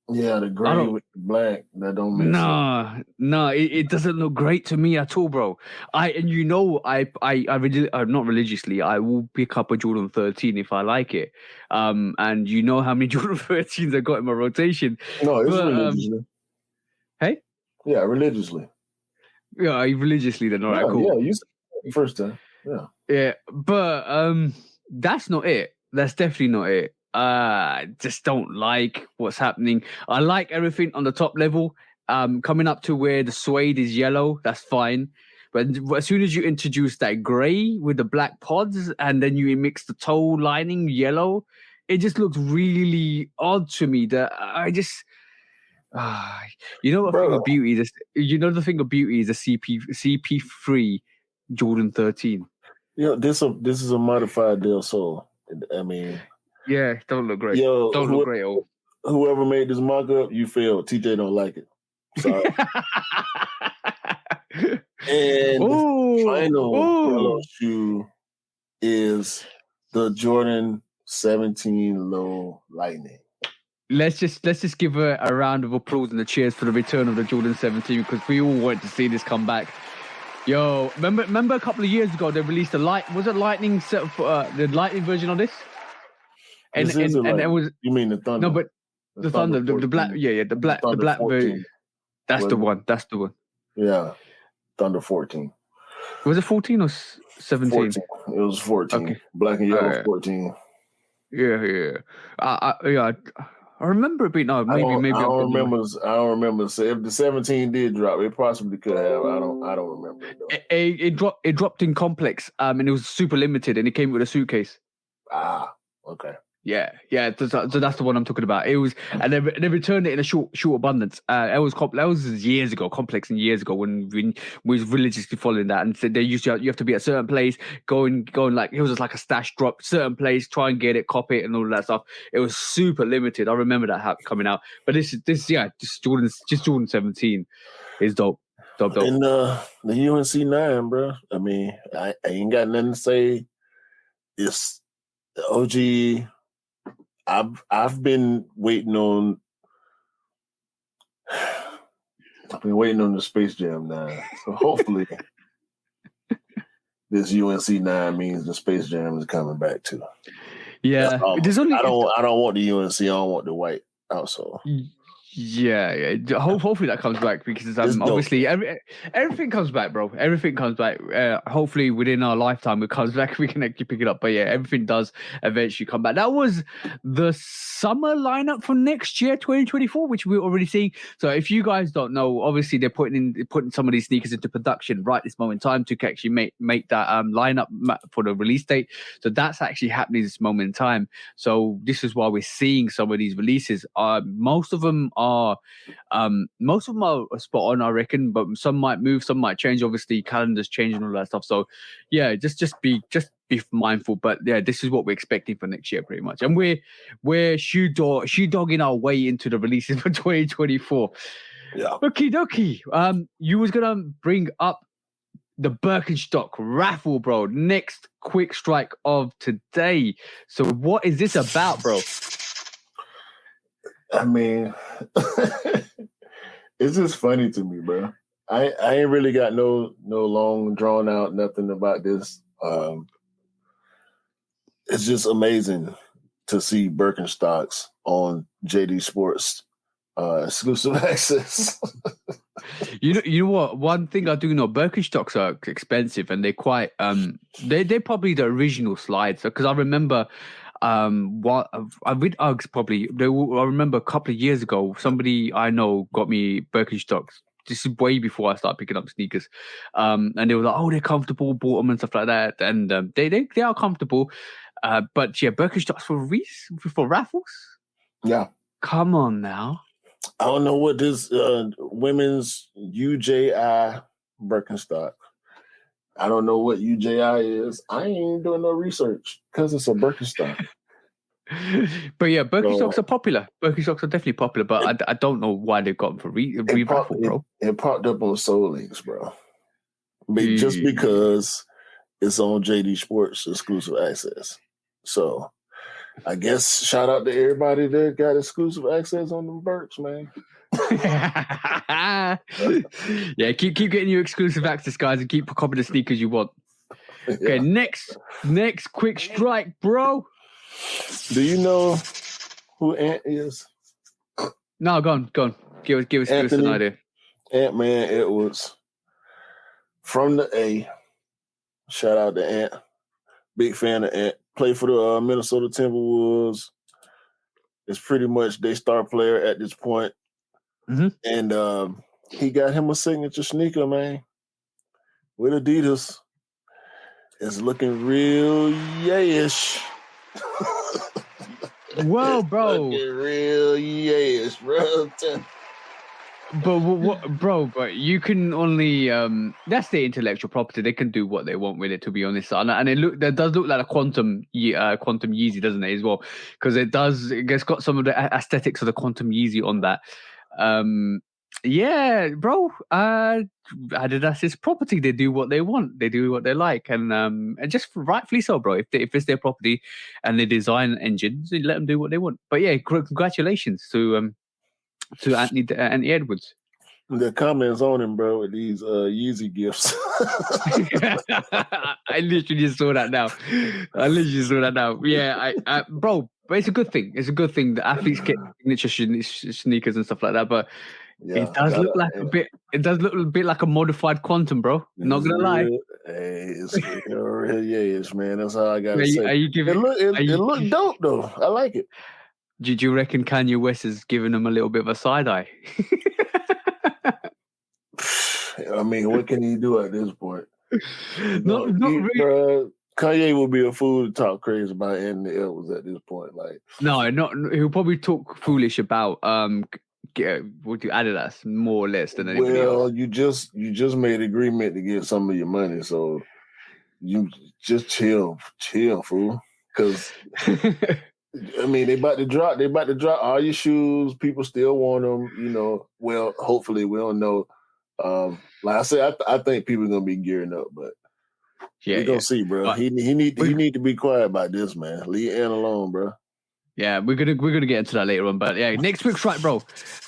Yeah, the gray with the black, that don't make sense. No, it doesn't look great to me at all, bro. I not religiously, I will pick up a Jordan 13 if I like it. And you know how many Jordan 13s I got in my rotation. No, it's religiously. Hey? Yeah, religiously. Yeah, religiously then. All right, cool. Yeah, you said it first time. Yeah. Yeah, but that's not it. That's definitely not it. Just don't like what's happening. I like everything on the top level. Coming up to where the suede is yellow, that's fine. But as soon as you introduce that gray with the black pods, and then you mix the toe lining yellow, it just looks really odd to me. That I just, you know what thing of beauty is? You know the thing of beauty is the CP3 Jordan 13. Yeah, this is a modified Del Sol. I mean, yeah, don't look great. Yo, don't look great at all. Whoever made this mock-up, you failed. TJ don't like it. Sorry. And the final shoe is the Jordan 17 Low Lightning. Let's just give a round of applause and a cheers for the return of the Jordan 17, because we all wanted to see this come back. Yo, remember a couple of years ago they released the Lightning set the Lightning version of this? And it was, you mean the Thunder? No, but the Thunder, the black, the black version. That's the one. Yeah, Thunder 14. Was it 14 or 17? 14. It was 14. Okay. Black and yellow 14. Yeah. I remember it being maybe. I don't remember. So if the 17 did drop, it possibly could have. I don't remember it though. It dropped in Complex, and it was super limited, and it came with a suitcase. Okay. Yeah. So that's the one I'm talking about. It was, and they returned it in a short abundance. That was years ago, Complex, and years ago when we was religiously following that, and said they used to, you have to be at a certain place, going like it was just like a stash drop, certain place, try and get it, copy it, and all that stuff. It was super limited. I remember that coming out. But just Jordan 17 is dope. And the UNC 9, bro. I mean, I ain't got nothing to say. It's the OG. I've been waiting on the Space Jam 9. So hopefully this UNC 9 means the Space Jam is coming back too. Yeah. I don't want the UNC, I don't want the white outsole. Yeah. Hopefully that comes back, because obviously everything comes back, bro. Everything comes back. Hopefully within our lifetime it comes back. We can actually pick it up. But yeah, everything does eventually come back. That was the summer lineup for next year, 2024, which we're already seeing. So if you guys don't know, obviously they're putting some of these sneakers into production right this moment in time to actually make that lineup for the release date. So that's actually happening this moment in time. So this is why we're seeing some of these releases. Most of them are spot on, I reckon, but some might move, some might change. Obviously, calendars change and all that stuff. So, yeah, just be mindful. But yeah, this is what we're expecting for next year, pretty much. And we're shoe dogging our way into the releases for 2024. Yeah. Okie dokie. You was gonna bring up the Birkenstock raffle, bro. Next quick strike of today. So, what is this about, bro? I mean, it's just funny to me, bro. I ain't really got no long drawn out nothing about this. It's just amazing to see Birkenstocks on JD Sports exclusive access. You know what? One thing I do know, Birkenstocks are expensive, and they're quite they're probably the original slides, because I remember What I've with Uggs probably. I remember a couple of years ago, somebody I know got me Birkenstocks. This is way before I started picking up sneakers, and they were like, "Oh, they're comfortable," bought them and stuff like that, and they are comfortable. But yeah, Birkenstocks for raffles. Yeah. Come on now. I don't know what this women's UJI Birkenstock. I don't know what UJI is. I ain't doing no research because it's a Birkenstock. But yeah, Birkenstocks are popular. Birkenstocks are definitely popular, but I don't know why they've got them for raffle, bro. It popped up on Soul Links, bro. Just because it's on JD Sports exclusive access. So I guess shout out to everybody that got exclusive access on them Birks, man. Yeah, keep getting your exclusive access, guys, and keep copying the sneakers you want. Okay, next quick strike, bro. Do you know who Ant is? No, go on. Give us an idea. Ant-Man Edwards from the A. Shout out to Ant. Big fan of Ant. Played for the Minnesota Timberwolves. It's pretty much their star player at this point. Mm-hmm. And he got him a signature sneaker, man, with Adidas. It's looking real yayish. Well, bro. Looking real yayish, bro. But what, bro? But you can only that's their intellectual property. They can do what they want with it, to be honest. And that does look like a quantum Yeezy, doesn't it, as well? Because it's got some of the aesthetics of the quantum Yeezy on that. Yeah, bro. Adidas is property. They do what they want. They do what they like, and just rightfully so, bro. If it's their property and they design engines, let them do what they want. But yeah, congratulations to Anthony Edwards. The comments on him, bro, with these Yeezy gifts. I literally just saw that now. Yeah, bro, but it's a good thing. It's a good thing that athletes get signature sneakers and stuff like that. But yeah, it does look like a bit. It does look a bit like a modified quantum, bro. Not gonna lie. Hey, it's real yayish, man. That's all I gotta say. It look dope though. I like it. Did you reckon Kanye West is giving them a little bit of a side eye? I mean, what can he do at this point? Not really. Bro, Kanye would be a fool to talk crazy about Anthony Edwards at this point. Like, no, he'll probably talk foolish about what do Adidas more or less than anybody else. Well, you just made agreement to get some of your money, so you just chill, fool. Because I mean, they about to drop all your shoes. People still want them, you know. Well, hopefully, we don't know. Like I said, I think people are gonna be gearing up, but we're gonna see, bro. But he need to be quiet about this, man. Leave Ant alone, bro. Yeah, we're gonna get into that later on, but yeah, next week's right, bro.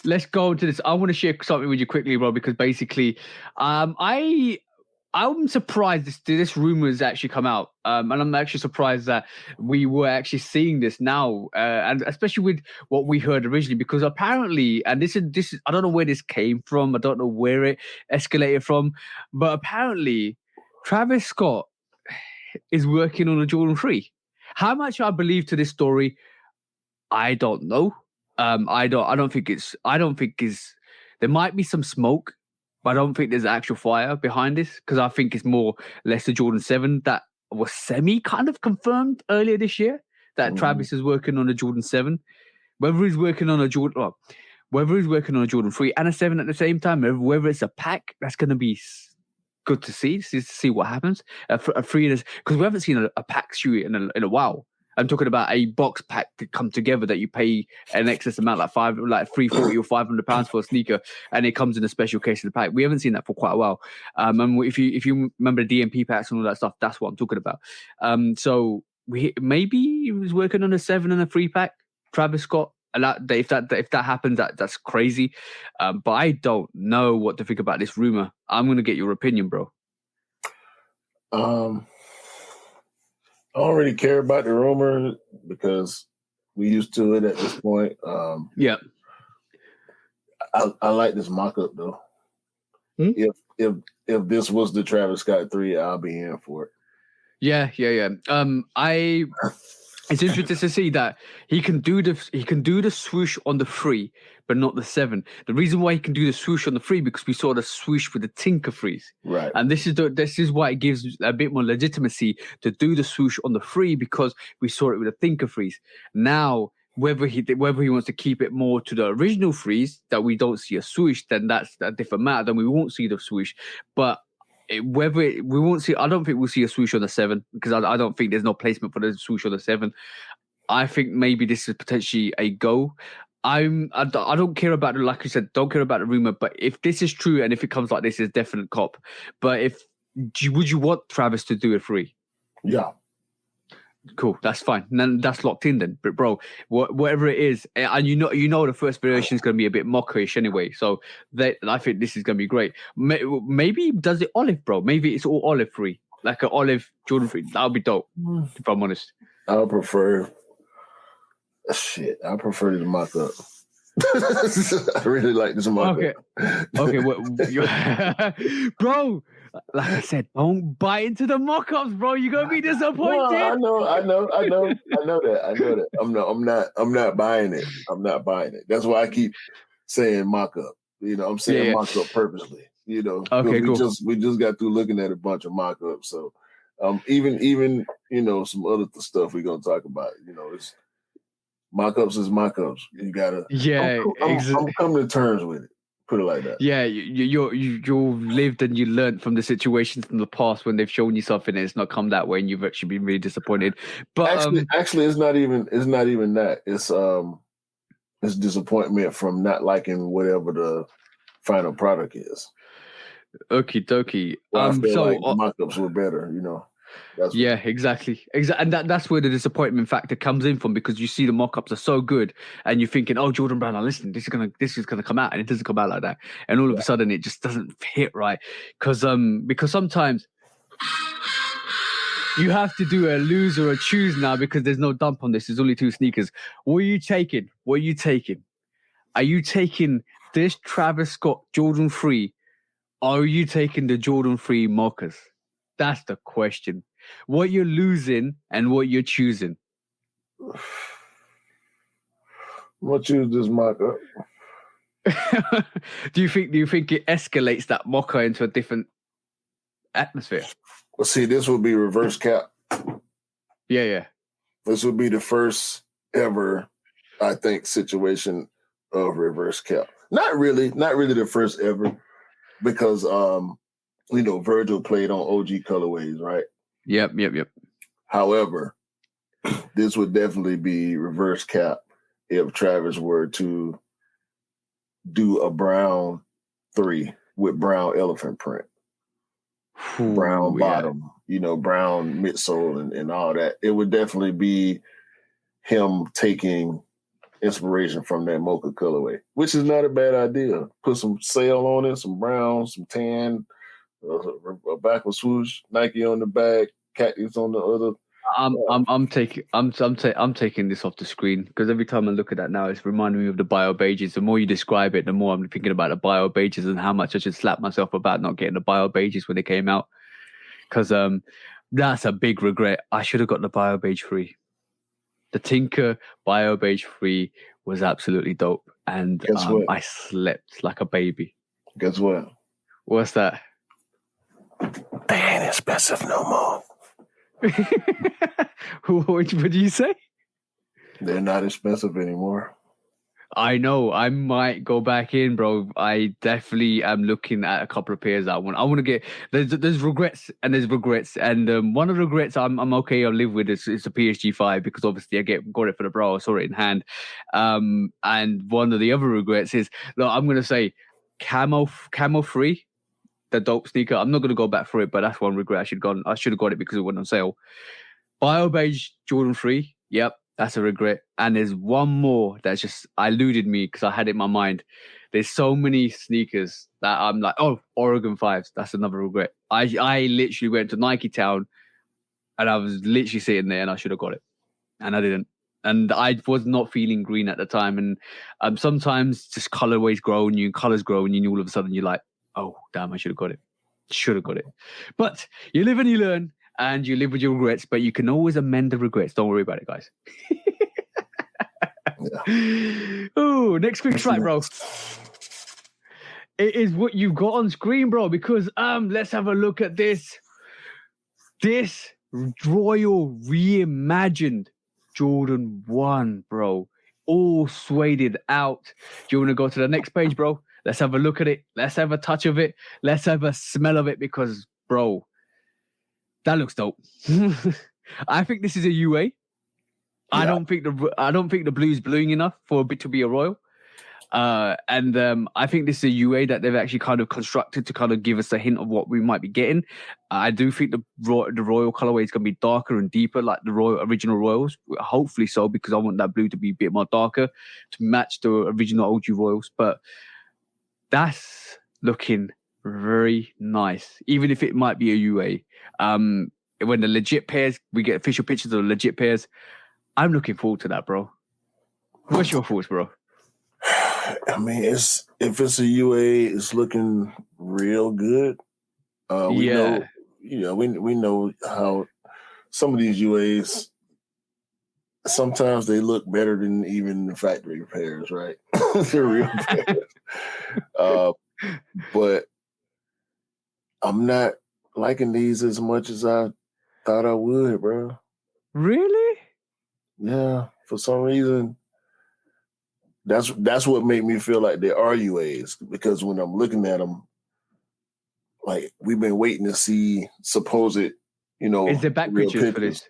Let's go into this. I want to share something with you quickly, bro, because basically, I'm surprised this rumor has actually come out, and I'm actually surprised that we were actually seeing this now, and especially with what we heard originally, because apparently, and this is I don't know where this came from, I don't know where it escalated from, but apparently, Travis Scott is working on a Jordan 3. How much I believe to this story, I don't know. I don't think it's. There might be some smoke. But I don't think there's actual fire behind this, because I think it's more or less the Jordan 7 that was semi kind of confirmed earlier this year that Travis is working on a Jordan 7. Whether he's working on a Jordan 3 and a 7 at the same time, whether it's a pack, that's going to be good to see what happens. A 3 because we haven't seen a pack shoe in a while. I'm talking about a box pack to come together that you pay an excess amount, like $340 or £500 for a sneaker, and it comes in a special case of the pack. We haven't seen that for quite a while. And if you remember the DMP packs and all that stuff, that's what I'm talking about. So maybe he was working on a 7 and a 3 pack, Travis Scott. And if that happens, that's crazy. But I don't know what to think about this rumor. I'm gonna get your opinion, bro. I don't really care about the rumor because we used to it at this point. Yeah. I like this mock-up though. If this was the Travis Scott 3, I'll be in for it. Yeah. It's interesting to see that he can do the swoosh on the 3, but not the 7. The reason why he can do the swoosh on the 3 because we saw the swoosh with the Tinker Freeze, Right. and this is why it gives a bit more legitimacy to do the swoosh on the 3 because we saw it with the Tinker Freeze. Now, whether he wants to keep it more to the original freeze that we don't see a swoosh, then that's a different matter. Then we won't see the swoosh, but. We won't see. I don't think we'll see a swoosh on the 7 because I don't think there's no placement for the swoosh on the 7. I think maybe this is potentially a go. I don't care about the, like you said, don't care about the rumor. But if this is true and if it comes like this, it's definite cop. But would you want Travis to do a 3? Yeah. Cool, that's fine. Then that's locked in then. But bro, whatever it is, and you know the first variation is going to be a bit mockerish anyway. So I think this is going to be great. Maybe does it olive, bro? Maybe it's all olive 3, like an olive Jordan 3. That would be dope. If I'm honest, I prefer the mock up. I really like this mock up. Okay, bro. Like I said, don't buy into the mock-ups, bro. You're gonna be disappointed. No, I know that. I'm not buying it. I'm not buying it. That's why I keep saying mock-up. I'm saying mock-up purposely. Okay, cool. We just got through looking at a bunch of mock-ups. So even some other stuff we're gonna talk about. It's mock-ups is mock-ups. You gotta I'm coming to terms with it. Put it like that. Yeah, you've lived and you learned from the situations in the past when they've shown you something and it's not come that way, and you've actually been really disappointed. But actually, it's not even that. It's disappointment from not liking whatever the final product is. Okie dokie. I feel like mock-ups were better. Exactly. And that's where the disappointment factor comes in from, because you see the mock-ups are so good and you're thinking, oh, Jordan Brown, now listen, this is gonna come out, and it doesn't come out like that, and all of a sudden it just doesn't hit right, because sometimes you have to do a lose or a choose now, because there's no dump on this. There's only 2 sneakers. What are you taking? Are you taking this Travis Scott Jordan 3, or are you taking the Jordan 3 mockers? That's the question. What you're losing and what you're choosing. I'm gonna choose this mocker. Do you think it escalates that mocker into a different atmosphere? Well, see, this would be reverse cap. Yeah. This would be the first ever, I think, situation of reverse cap. Not really the first ever, because Virgil played on OG colorways, right? Yep. However, this would definitely be reverse cap if Travis were to do a brown 3 with brown elephant print, brown bottom, brown midsole and all that. It would definitely be him taking inspiration from that mocha colorway, which is not a bad idea. Put some sail on it, some brown, some tan, a backward swoosh, Nike on the back, cactus on the other. I'm taking this off the screen, because every time I look at that now, it's reminding me of the bio beiges. The more you describe it, the more I'm thinking about the bio beiges and how much I should slap myself about not getting the bio beiges when they came out. Because that's a big regret. I should have got the bio beige 3. The Tinker bio beige 3 was absolutely dope, and I slept like a baby. Guess what? What's that? They ain't expensive no more. What do you say? They're not expensive anymore. I know. I might go back in, bro. I definitely am looking at a couple of pairs. I want to get. There's regrets and there's regrets, and one of the regrets I'm okay. I'll live with is the PSG 5, because obviously I got it for the bro. I saw it in hand. And one of the other regrets is, look, I'm gonna say camo 3. The dope sneaker. I'm not going to go back for it, but that's one regret. I should have got it because it went on sale. Bio beige Jordan 3. Yep, that's a regret. And there's one more that's just eluded me because I had it in my mind. There's so many sneakers that I'm like, oh, Oregon 5s. That's another regret. I literally went to Nike Town and I was literally sitting there and I should have got it. And I didn't. And I was not feeling green at the time. And sometimes just colorways grow on you, colors grow on you, and all of a sudden you're like, oh, damn, I should have got it. But you live and you learn. and you live with your regrets, but you can always amend the regrets. Don't worry about it, guys. Oh, next quick strike, bro. It is what you got on screen, bro, because let's have a look at this. This Royal reimagined Jordan 1, bro. All sueded out. Do you want to go to the next page, bro? Let's have a look at it. Let's have a touch of it. Let's have a smell of it because, bro, that looks dope. I think this is a UA. Yeah. I don't think the blue's bluing enough for it to be a Royal. And I think this is a UA that they've actually kind of constructed to kind of give us a hint of what we might be getting. I do think the Royal colorway is going to be darker and deeper, like the original Royals. Hopefully so, because I want that blue to be a bit more darker to match the original OG Royals. But that's looking very nice, even if it might be a UA. When the legit pairs, we get official pictures of the legit pairs. I'm looking forward to that, bro. What's your thoughts, bro? I mean, if it's a UA, it's looking real good. We know how some of these UAs sometimes they look better than even the factory pairs, right? They're real pairs. But I'm not liking these as much as I thought I would, bro. Really? Yeah, for some reason. That's what made me feel like they are UAs, because when I'm looking at them, like we've been waiting to see supposed, is there back pictures for this?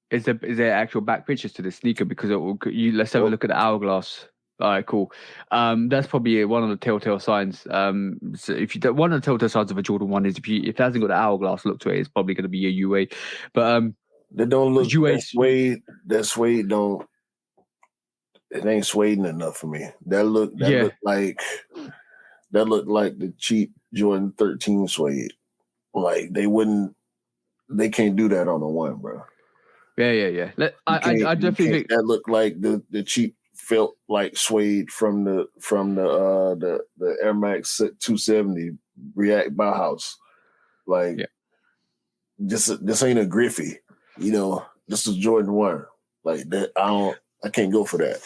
Is there actual back pictures to the sneaker? Because let's have a look at the hourglass. All right, cool. That's probably one of the telltale signs. So one of the telltale signs of a Jordan 1 is if it hasn't got the hourglass look to it, it's probably going to be a UA. But they don't look UA. That suede don't. It ain't suede enough for me. That look like the cheap Jordan 13 suede. Like they can't do that on the 1, bro. Yeah. I definitely think that look like the cheap felt like suede from the Air Max 270 React Bauhaus. Like this ain't a Griffey, this is Jordan 1. Like that I can't go for that.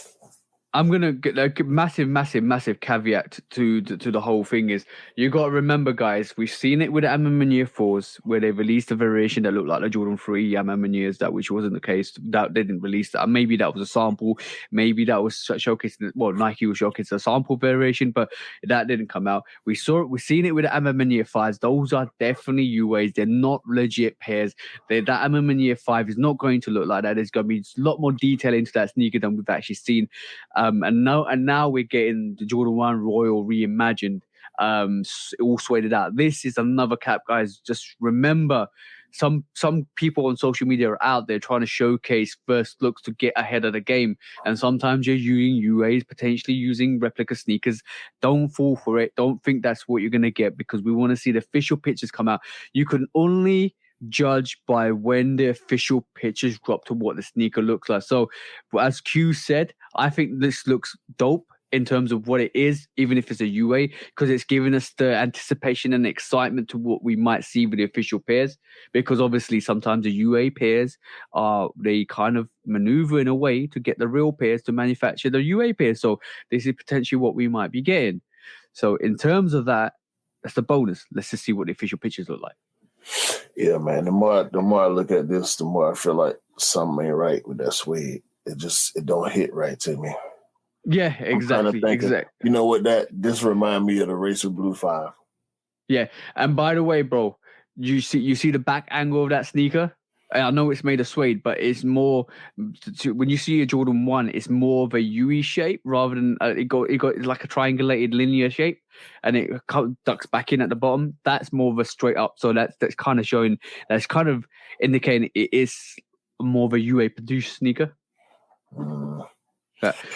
I'm gonna get a massive caveat to the whole thing is you got to remember, guys. We've seen it with the Amamanier 4s where they released a variation that looked like the Jordan 3 Amamaniers, which wasn't the case. That they didn't release that. Maybe that was a sample. Maybe that was showcasing. Well, Nike was showcasing a sample variation, but that didn't come out. We've seen it with the Amamanier 5s. Those are definitely UAs. They're not legit pairs. That Amamanier 5 is not going to look like that. There's going to be a lot more detail into that sneaker than we've actually seen. And now we're getting the Jordan 1 Royal reimagined, all sueded out. This is another cap, guys. Just remember, some people on social media are out there trying to showcase first looks to get ahead of the game. And sometimes you're using UAs, potentially using replica sneakers. Don't fall for it. Don't think that's what you're going to get, because we want to see the official pictures come out. You can only judge by when the official pictures drop to what the sneaker looks like. So as Q said, I think this looks dope in terms of what it is, even if it's a UA, because it's giving us the anticipation and excitement to what we might see with the official pairs. Because obviously sometimes the UA pairs they kind of maneuver in a way to get the real pairs to manufacture the UA pairs. So this is potentially what we might be getting. So in terms of that, that's the bonus. Let's just see what the official pictures look like. Yeah, man. The more I look at this, the more I feel like something ain't right with that suede. It don't hit right to me. Yeah, exactly. You know what? This remind me of the Racer Blue 5. Yeah, and by the way, bro, you see the back angle of that sneaker. I know it's made of suede, but it's more when you see a Jordan 1, it's more of a U shape rather than it got like a triangulated linear shape, and it ducks back in at the bottom. That's more of a straight up. So that's kind of showing, that's kind of indicating it is more of a UA produced sneaker.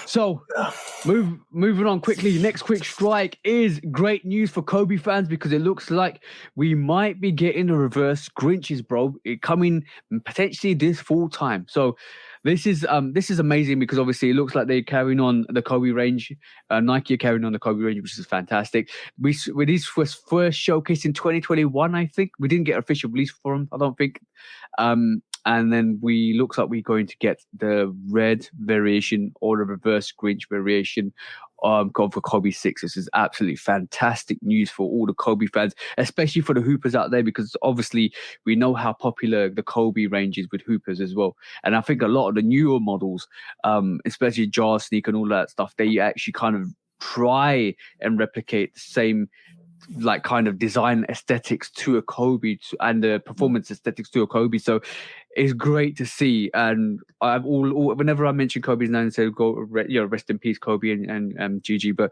So moving on quickly. Next quick strike is great news for Kobe fans because it looks like we might be getting a reverse Grinches, bro. It coming potentially this full time. So this is amazing because obviously it looks like they're carrying on the Kobe range. Nike are carrying on the Kobe range, which is fantastic. This was first showcased in 2021, I think. We didn't get an official release for them, I don't think. And then looks like we're going to get the red variation or the reverse Grinch variation for Kobe 6. This is absolutely fantastic news for all the Kobe fans, especially for the hoopers out there, because obviously we know how popular the Kobe range is with hoopers as well. And I think a lot of the newer models, especially Jar Sneak and all that stuff, they actually kind of try and replicate the same like kind of design aesthetics to a Kobe and the performance aesthetics to a Kobe. So it's great to see. And I've all whenever I mention Kobe's name, say rest in peace, Kobe and Gigi. But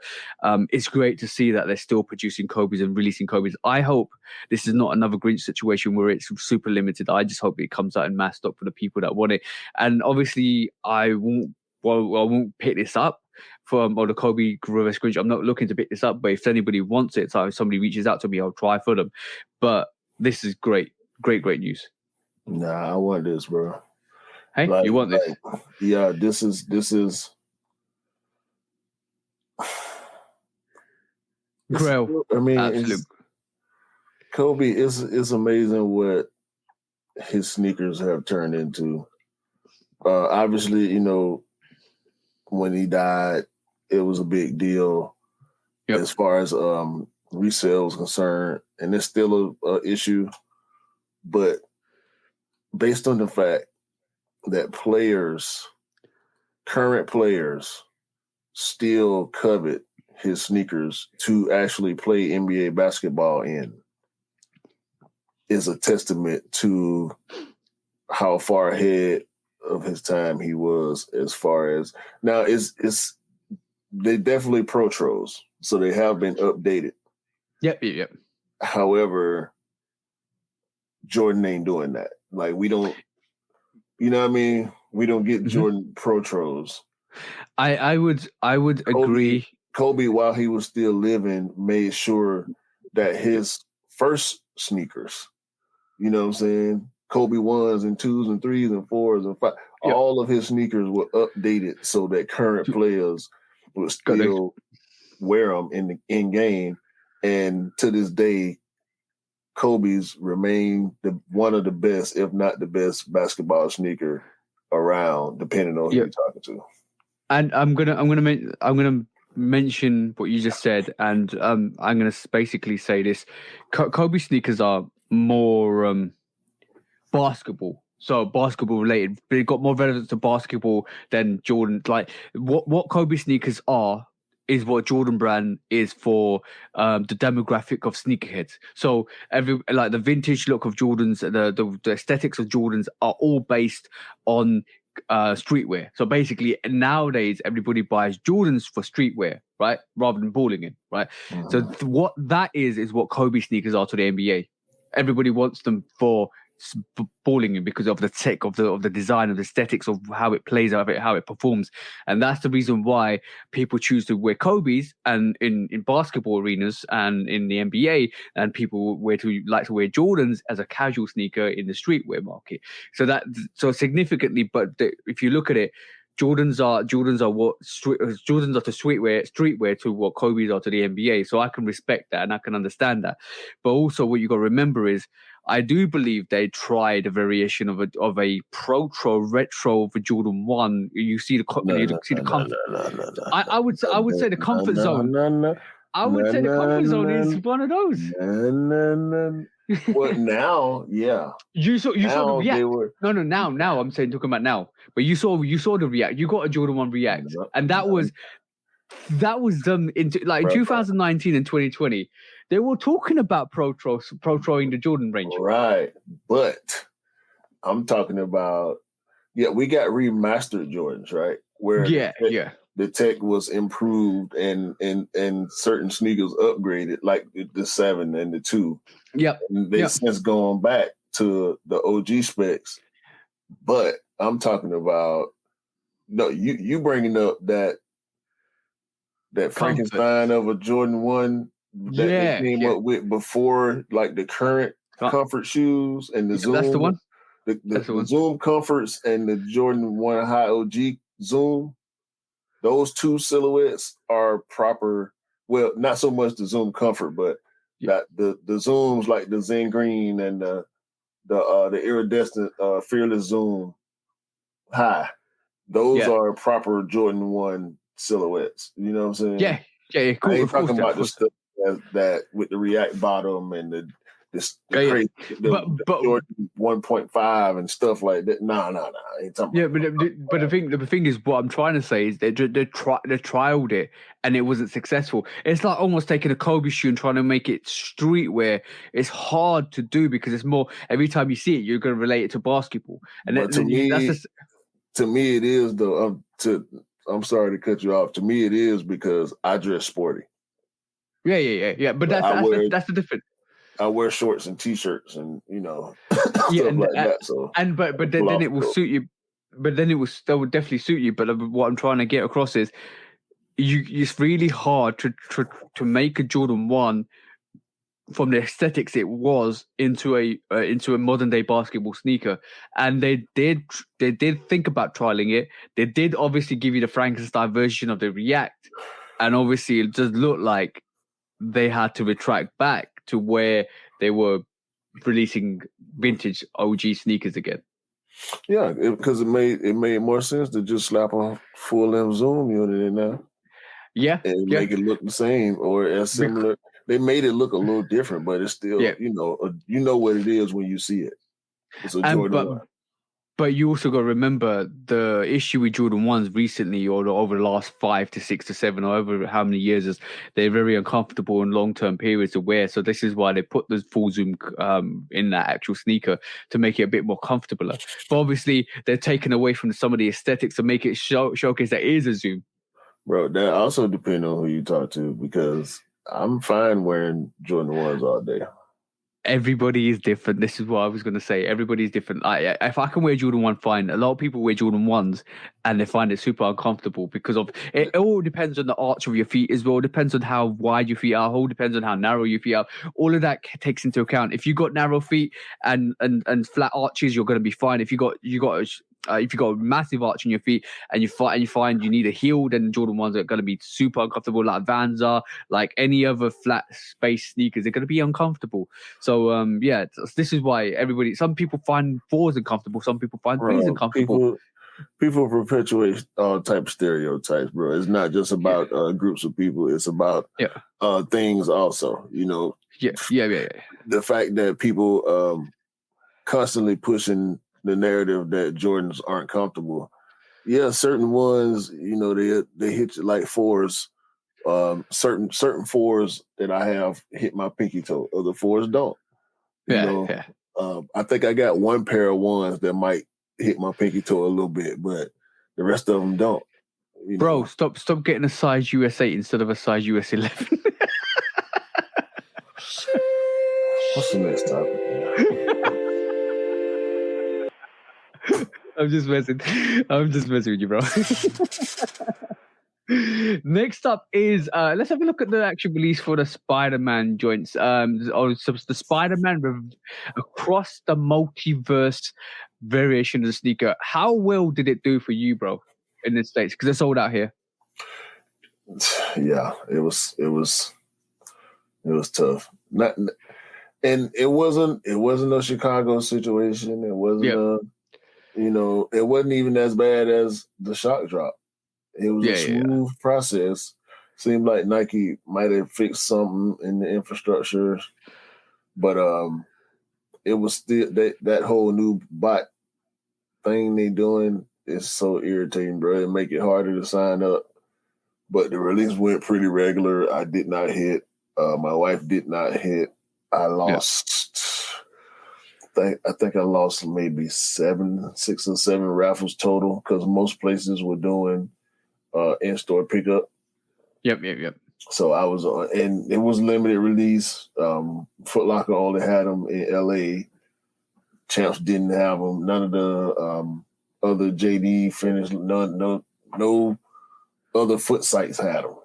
it's great to see that they're still producing Kobe's and releasing Kobe's. I hope this is not another Grinch situation where it's super limited. I just hope it comes out in mass stock for the people that want it. And obviously, I won't pick this up or the Kobe reverse Grinch. I'm not looking to pick this up, but if anybody wants it, so if somebody reaches out to me, I'll try for them. But this is great news. Nah, I want this, bro. Hey, you want this? Yeah, this is Grail. I mean, Kobe is amazing what his sneakers have turned into. Obviously, you know, when he died, it was a big deal as far as resale was concerned, and it's still a issue. But based on the fact that current players, still covet his sneakers to actually play NBA basketball in, is a testament to how far ahead of his time he was. As far as now, they definitely protros, so they have been updated. Yep. However, Jordan ain't doing that. Like, we don't, you know what I mean? We don't get Jordan protros. I would agree. Kobe, while he was still living, made sure that his first sneakers, you know what I'm saying? Kobe 1s and 2s and 3s and 4s and 5s, all of his sneakers were updated so that current players would still wear them in game. And to this day, Kobe's remain one of the best, if not the best, basketball sneaker around, depending on who you're talking to. And I'm gonna mention what you just said, and I'm gonna basically say this: Kobe sneakers are more basketball. So basketball related, but it got more relevance to basketball than Jordan. Like what Kobe sneakers are is what Jordan brand is for the demographic of sneakerheads. So the vintage look of Jordans, the aesthetics of Jordans are all based on streetwear. So basically nowadays everybody buys Jordans for streetwear, right? Rather than balling in, right? So what that is what Kobe sneakers are to the NBA. Everybody wants them for balling in because of the tech of the design of the aesthetics of how it plays out, how it performs. And that's the reason why people choose to wear Kobe's and in basketball arenas and in the NBA, and people like to wear Jordans as a casual sneaker in the streetwear market. So significantly, but if you look at it, Jordans are to streetwear to what Kobe's are to the NBA. So I can respect that and I can understand that. But also what you got to remember is I do believe they tried a variation of a Protro retro for Jordan 1. You see the comfort. I would say the comfort zone. I would say the comfort zone is one of those. Well, now, yeah. You saw the React. Now I'm saying talking about now. But you saw the React. You got a Jordan 1 React, and that was done into like 2019 and 2020. They were talking about protroing the Jordan range, right? But I'm talking about we got remastered Jordans, right? Where the tech was improved and certain sneakers upgraded, like the 7 and the 2. Yep. And they since gone back to the OG specs. But I'm talking about no, you bringing up that Comfort. Frankenstein of a Jordan 1 that they Yeah, came yeah. up with before, like the current comfort shoes and the Yeah, that's the Zoom, one. the, the, That's the the one. Zoom Comforts and the Jordan 1 High OG Zoom. Those two silhouettes are proper. Well, not so much the Zoom Comfort, but Yeah. that the Zooms like the Zen Green and the iridescent Fearless Zoom High. Those Yeah. are proper Jordan 1 silhouettes. You know what I'm saying? Yeah. Yeah. I Cool. ain't Of course. talking Of about the course. stuff the with the React bottom and the Yeah. crazy the But Jordan 1.5 and stuff like that. Nah. I ain't talking yeah, about but the thing is, what I'm trying to say is they trialed it and it wasn't successful. It's like almost taking a Kobe shoe and trying to make it streetwear. It's hard to do because it's more every time you see it, you're going to relate it to basketball, and but to that's me, just it is though. I'm sorry to cut you off. To me, it is because I dress sporty. yeah. But Like, that's the difference. I wear shorts and t-shirts and stuff like that. So But pull then off it will the suit you. But then that would definitely suit you. But what I'm trying to get across is it's really hard to make a Jordan 1 from the aesthetics it was into a modern day basketball sneaker, and they did think about trialing it. They did obviously give you the Frankenstein version of the React, and obviously it just looked like they had to retract back to where they were releasing vintage OG sneakers again. Yeah, because it made more sense to just slap a full length zoom unit in there Yeah, and yeah, make it look the same or as Bec- similar. They made it look a little different, but it's still yeah. you know what it is when you see it. It's a And Jordan 1. but you also got to remember the issue with Jordan 1s recently, or over the last 5 to 6 to 7, or over how many years, is they're very uncomfortable in long term periods to wear. So this is why they put the full zoom in that actual sneaker to make it a bit more comfortable. But obviously, they're taken away from some of the aesthetics to make it showcase that it is a zoom. Bro, that also depends on who you talk to because I'm fine wearing Jordan 1s all day. Everybody is different. This is what I was going to say. Everybody's different. If I can wear Jordan 1, fine. A lot of people wear Jordan 1s and they find it super uncomfortable because of it. It all depends on the arch of your feet as well. It depends on how wide your feet are. It all depends on how narrow your feet are. All of that takes into account. If you got narrow feet and flat arches, you're going to be fine. If you got if you got a massive arch in your feet and you find you need a heel, then Jordan 1s are going to be super uncomfortable, like Vans are, like any other flat space sneakers. They're going to be uncomfortable. So this is why some people find 4s uncomfortable, some people find 3s uncomfortable. People perpetuate all type of stereotypes, bro. It's not just about groups of people. It's about things also. Yeah. The fact that people constantly pushing the narrative that Jordans aren't comfortable. Yeah, certain ones, they hit you like 4s. Certain 4s that I have hit my pinky toe. Other 4s don't. Yeah. I think I got one pair of 1s that might hit my pinky toe a little bit, but the rest of them don't. Bro, stop getting a size US 8 instead of a size US 11. What's the next topic? I'm just messing with you, bro. Next up is let's have a look at the actual release for the Spider-Man joints. The Spider-Man across the multiverse variation of the sneaker. How well did it do for you, bro, in the States? Because they're sold out here. Yeah, it was tough. And it wasn't a Chicago situation. It wasn't it wasn't even as bad as the shock drop. It was a smooth process. Seemed like Nike might have fixed something in the infrastructure, but it was still that whole new bot thing they doing is so irritating, bro. It make it harder to sign up. But the release went pretty regular. I did not hit. My wife did not hit. I lost. I think I lost maybe 6 or 7 raffles total because most places were doing in-store pickup. Yep. So I was on, and it was limited release. Foot Locker only had them in LA. Champs didn't have them. None of the other JD finished. No No other foot sites had them.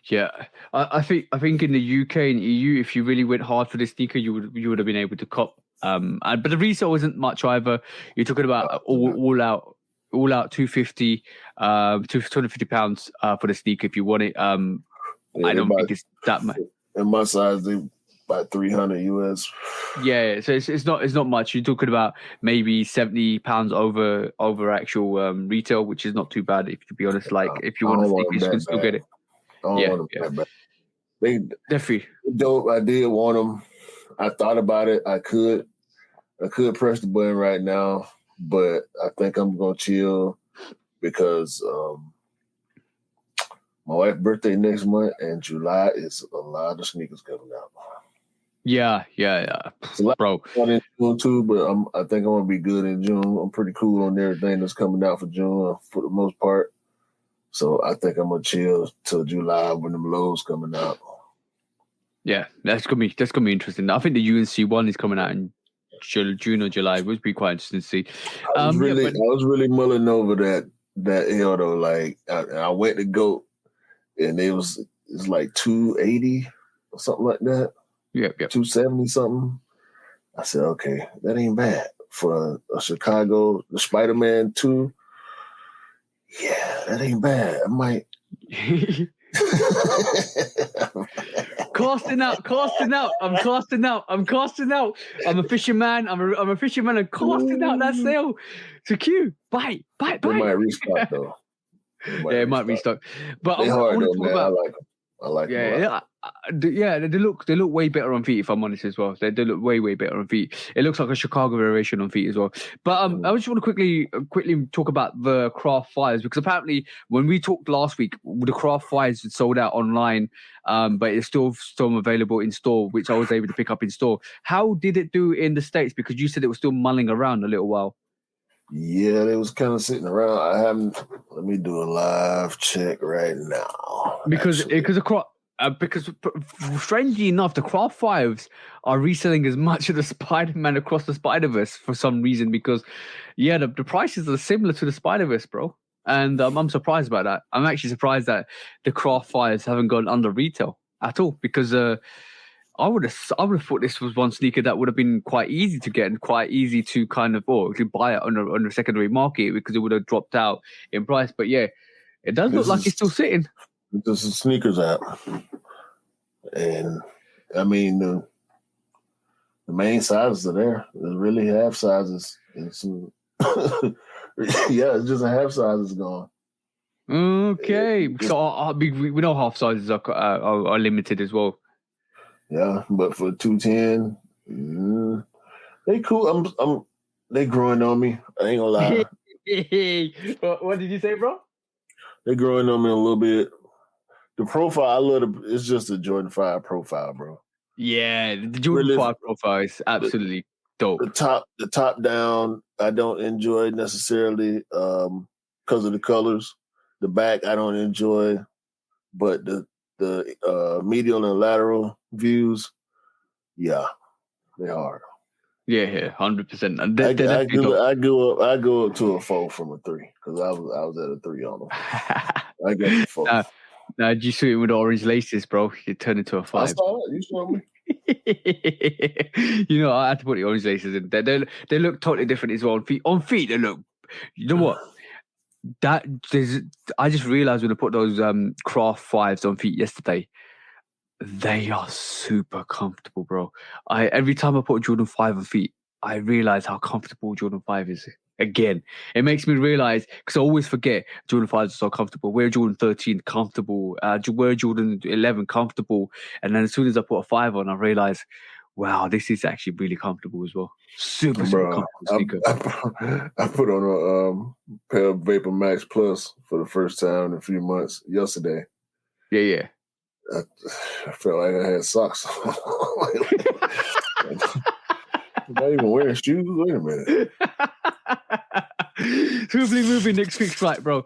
Yeah, I think in the UK and EU, if you really went hard for the sneaker, you would have been able to cop. But the resale isn't much either. You're talking about all out 250, £250 for the sneaker if you want it. I don't think it's that much. In my size, they about 300 US. Yeah, so it's not much. You're talking about maybe £70 over actual retail, which is not too bad if to be honest. Like if you want the sneakers, you can still get it. I don't want them that bad. They definitely dope. I did want them. I thought about it. I could press the button right now, but I think I'm gonna chill because my wife's birthday next month, and July is a lot of sneakers coming out. Yeah. It's a lot bro. In June too, but I think I'm gonna be good in June. I'm pretty cool on everything that's coming out for June for the most part. So I think I'm gonna chill till July when them lows coming out. Yeah, that's gonna be interesting. I think the UNC one is coming out in June or July. It would be quite interesting to see. I was really mulling over that L though. Like I went to GOAT and it's like 280 or something like that. Yeah. 270 something. I said, okay, that ain't bad for a Chicago, the Spider-Man 2. Yeah, that ain't bad. I might. Casting out. I'm casting out. I'm a fisherman. I'm a fisherman and casting out that sale to Q. Bye. They might restock though. It might restock. But they I hard want though, to talk man. about. I like them a lot. They look way better on feet. If I'm honest as well, they look way better on feet. It looks like a Chicago variation on feet as well. But I just want to quickly talk about the Craft 5s because apparently when we talked last week, the Craft 5s sold out online, but it's still available in store, which I was able to pick up in store. How did it do in the States? Because you said it was still mulling around a little while. Yeah, they was kind of sitting around. Let me do a live check right now. Because strangely enough, the Craft 5s are reselling as much of the Spider-Man Across the Spider-Verse for some reason. Because, the prices are similar to the Spider-Verse, bro. And I'm surprised about that. I'm actually surprised that the Craft 5s haven't gone under retail at all. Because I would have thought this was one sneaker that would have been quite easy to get and quite easy to kind of to buy it on a secondary market because it would have dropped out in price. But yeah, it does look like it's still sitting. This is a sneakers app, and I mean the main sizes are there. There's really half sizes and some. Yeah, it's just a half size is gone. Okay, so we know half sizes are limited as well. Yeah, but for 210, they cool. They growing on me. I ain't gonna lie. What did you say, bro? They growing on me a little bit. The profile, I love it's just a Jordan 5 profile, bro. Yeah, the Jordan 5 profile is absolutely dope. The top down, I don't enjoy necessarily because of the colors. The back, I don't enjoy, but the medial and lateral views, yeah, they are. Yeah, 100%. And I go up to a 4 from a 3 because I was at a 3 on them. I got the 4. Now, did you see it with the orange laces, bro? You turned into a 5. I saw it. You saw me. I had to put the orange laces in. They look totally different as well. On feet, they look. You know what? I just realized when I put those Craft 5s on feet yesterday, they are super comfortable, bro. Every time I put Jordan 5 on feet, I realize how comfortable Jordan 5 is. Again, it makes me realize because I always forget Jordan 5s are so comfortable. We're Jordan 13 comfortable. We're Jordan 11 comfortable, and then as soon as I put a 5 on, I realize, wow, this is actually really comfortable as well. Super comfortable sneaker. I put on a pair of Vapor Max Plus for the first time in a few months yesterday. Yeah. I felt like I had socks. I'm not even wearing shoes. Wait a minute. Swiftly moving next week's flight, bro.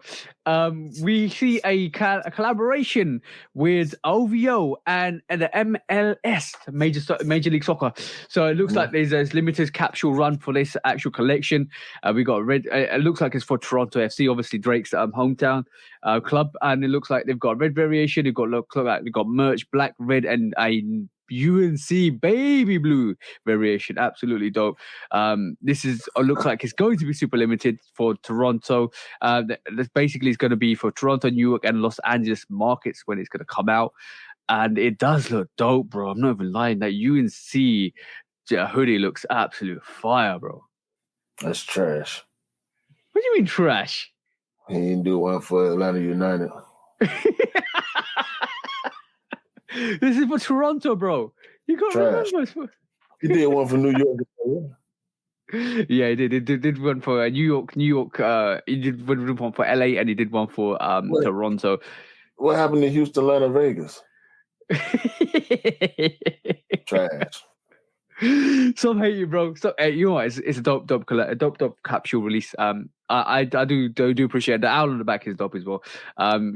We see a collaboration with OVO and the MLS, Major League Soccer. So it looks like there's a limited capsule run for this actual collection. We got red. It looks like it's for Toronto FC, obviously Drake's hometown club, and it looks like they've got red variation. They've got they've got merch, black, red, and a UNC baby blue variation. Absolutely dope. This is looks like it's going to be super limited for Toronto. This basically is going to be for Toronto, New York, and Los Angeles markets when it's going to come out. And it does look dope, bro. I'm not even lying. That UNC hoodie looks absolute fire, bro. That's trash. What do you mean trash? He didn't do one for Atlanta United. This is for Toronto, bro. You got to remember. He did one for New York. Yeah, he did. He did one for New York. He did one for LA, and he did one for Toronto. What happened to Houston, Atlanta, Vegas? Trash. Some hate you, bro. So, you know what? It's a dope capsule release. I do appreciate it. The owl on the back is dope as well.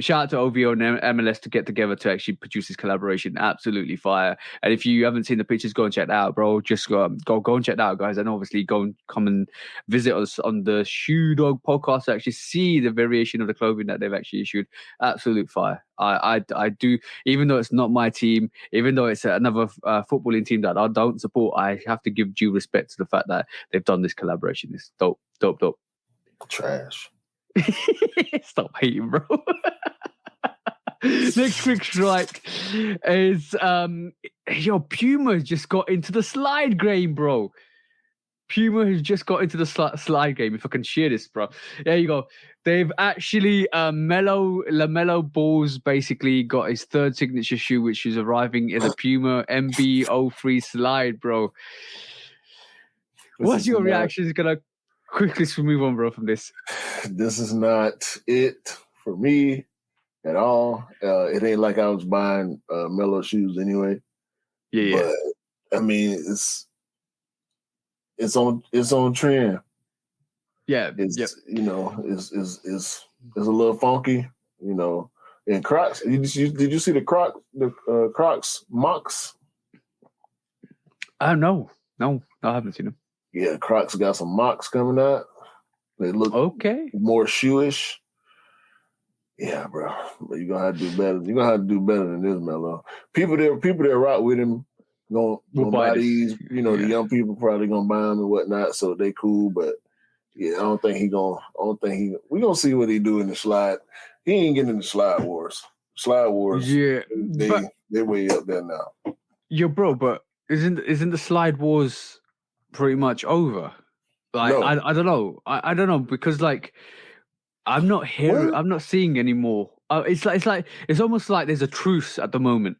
Shout out to OVO and MLS to get together to actually produce this collaboration. Absolutely fire. And if you haven't seen the pictures, go and check that out, bro. Just go and check that out, guys. And obviously come and visit us on the Shoe Dog podcast to actually see the variation of the clothing that they've actually issued. Absolute fire. I do, even though it's not my team, even though it's another footballing team that I don't support, I have to give due respect to the fact that they've done this collaboration. It's dope. Trash. Stop hating, bro. Next quick strike is Puma just got into the slide game, bro. Puma has just got into the slide game. If I can share this, bro. There you go. They've actually LaMelo Ball's basically got his third signature shoe, which is arriving in the Puma MB03 slide, bro. What's your reaction? Is gonna quickly move on, bro, from this. This is not it for me at all. It ain't like I was buying Melo shoes anyway. Yeah. But I mean, it's on trend. Yeah. It's a little funky, you know. And Crocs, did you see the Crocs mocks? No, I haven't seen them. Yeah, Crocs got some mocks coming out. They look more shoeish. Yeah, bro. But you're gonna have to do better. You're gonna have to do better than this, Melo. People that rock with him gonna buy these. You know, the young people probably gonna buy them and whatnot, so they cool. But yeah, we gonna see what he do in the slide. He ain't getting in the slide wars. Slide wars. Yeah, they're way up there now. Yo, bro, but isn't the slide wars pretty much over? Like, no. I don't know. I don't know, because like I'm not hearing, I'm not seeing anymore. It's almost like there's a truce at the moment.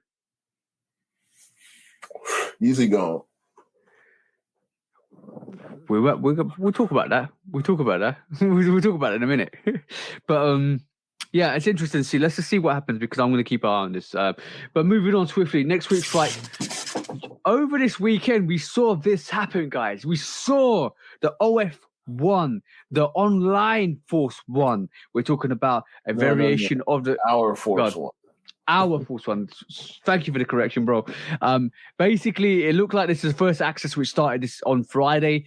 Easy gone. We'll talk about that. We'll talk about that. We'll talk about it in a minute. But yeah, it's interesting to see. Let's just see what happens, because I'm going to keep an eye on this. But moving on swiftly, next week's fight. Over this weekend, we saw this happen, guys. We saw the OF1, the Online Force 1. We're talking about a variation of the Our Force 1. Our Force 1. Thank you for the correction, bro. Basically, it looked like this is the first access which started this on Friday.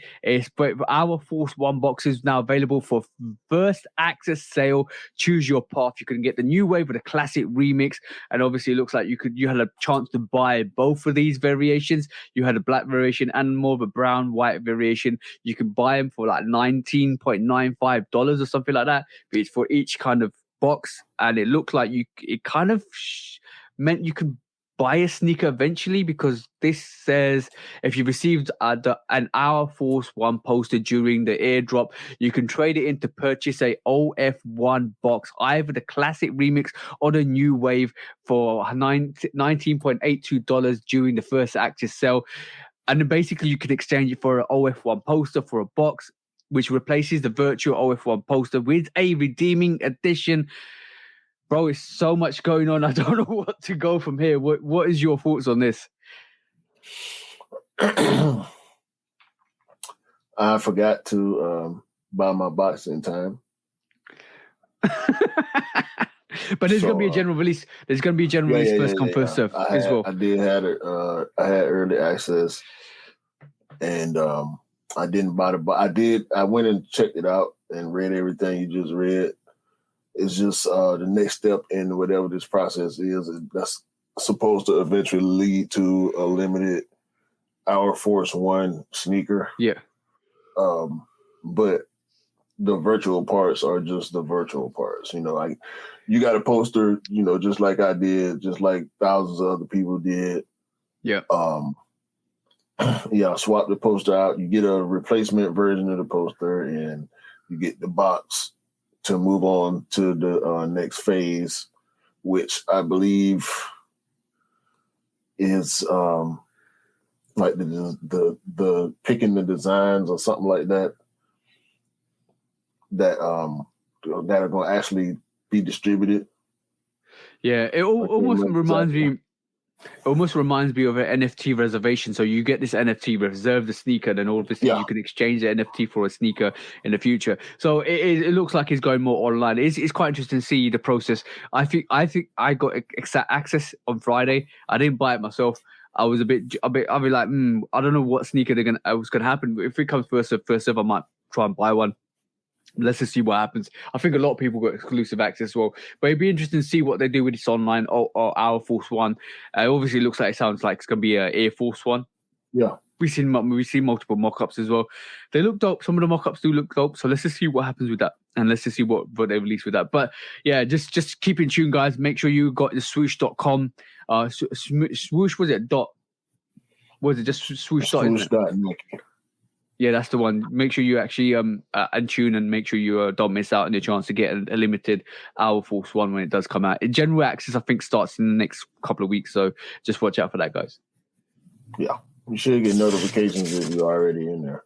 But Our Force 1 boxes now available for first access sale. Choose your path. You can get the new wave with a classic remix, and obviously, it looks like you had a chance to buy both of these variations. You had a black variation and more of a brown white variation. You can buy them for like $19.95 or something like that. But it's for each kind of box, and it looked like it kind of meant you could buy a sneaker eventually, because this says if you received an Our Force 1 poster during the airdrop, you can trade it in to purchase a OF1 box, either the classic remix or the new wave, for $19.82 during the first access sale. And then basically you can exchange it for an OF1 poster for a box, which replaces the virtual OF1 poster with a redeeming edition. Bro, it's so much going on. I don't know what to go from here. What is your thoughts on this? I forgot to buy my boxing time. But there's gonna be a general release. There's gonna be a general release first come first serve as well. I did have it. I had early access, and I didn't buy the. I went and checked it out and read everything you just read. It's just the next step in whatever this process is. That's supposed to eventually lead to a limited Air Force One sneaker. Yeah. But the virtual parts are just the virtual parts. You know, like you got a poster, you know, just like I did, just like thousands of other people did. Yeah. Yeah, swap the poster out. You get a replacement version of the poster, and you get the box to move on to the next phase, which I believe is like the picking the designs or something like that that are going to actually be distributed. Yeah, it almost reminds me. It almost reminds me of an NFT reservation. So you get this NFT, reserve the sneaker, then obviously you can exchange the NFT for a sneaker in the future. So it looks like it's going more online. It's quite interesting to see the process. I think I got access on Friday. I didn't buy it myself. I was a bit. I'll be like, I don't know what sneaker was gonna happen. But if it comes first serve, I might try and buy one. Let's just see what happens. I think a lot of people got exclusive access as well, but it'd be interesting to see what they do with this online or Air Force One. Obviously, it looks like it's going to be an Air Force One. Yeah, we've seen multiple mock-ups as well. They look dope. Some of the mock-ups do look dope. So let's just see what happens with that, and let's just see what they release with that. But yeah, just keep in tune, guys. Make sure you got the swoosh.com. Swoosh was it dot? Was it just swoosh dot? Swoosh.Nike. Yeah, that's the one. Make sure you actually tune and make sure you don't miss out on your chance to get a limited Air Force One when it does come out. General access, I think, starts in the next couple of weeks, so just watch out for that, guys. Yeah, you should get notifications if you're already in there.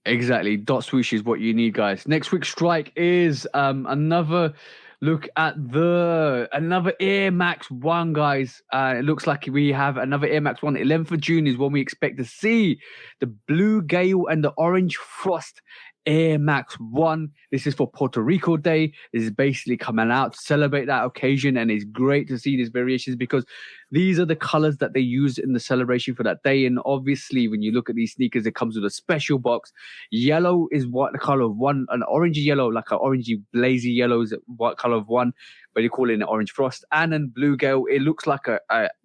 Exactly. Dot swoosh is what you need, guys. Next week's strike is another look at another Air Max 1, guys. It looks like we have another Air Max 1. 11th of June is when we expect to see the Blue Gale and the Orange Frost Air Max 1. This is for Puerto Rico Day. This is basically coming out to celebrate that occasion, and it's great to see these variations because these are the colors that they use in the celebration for that day. And obviously, when you look at these sneakers, it comes with a special box. Yellow is what the color of one, an orangey yellow, like an orangey blazy yellow is what color of one, but you call it an Orange Frost. And then Blue Gale, it looks like a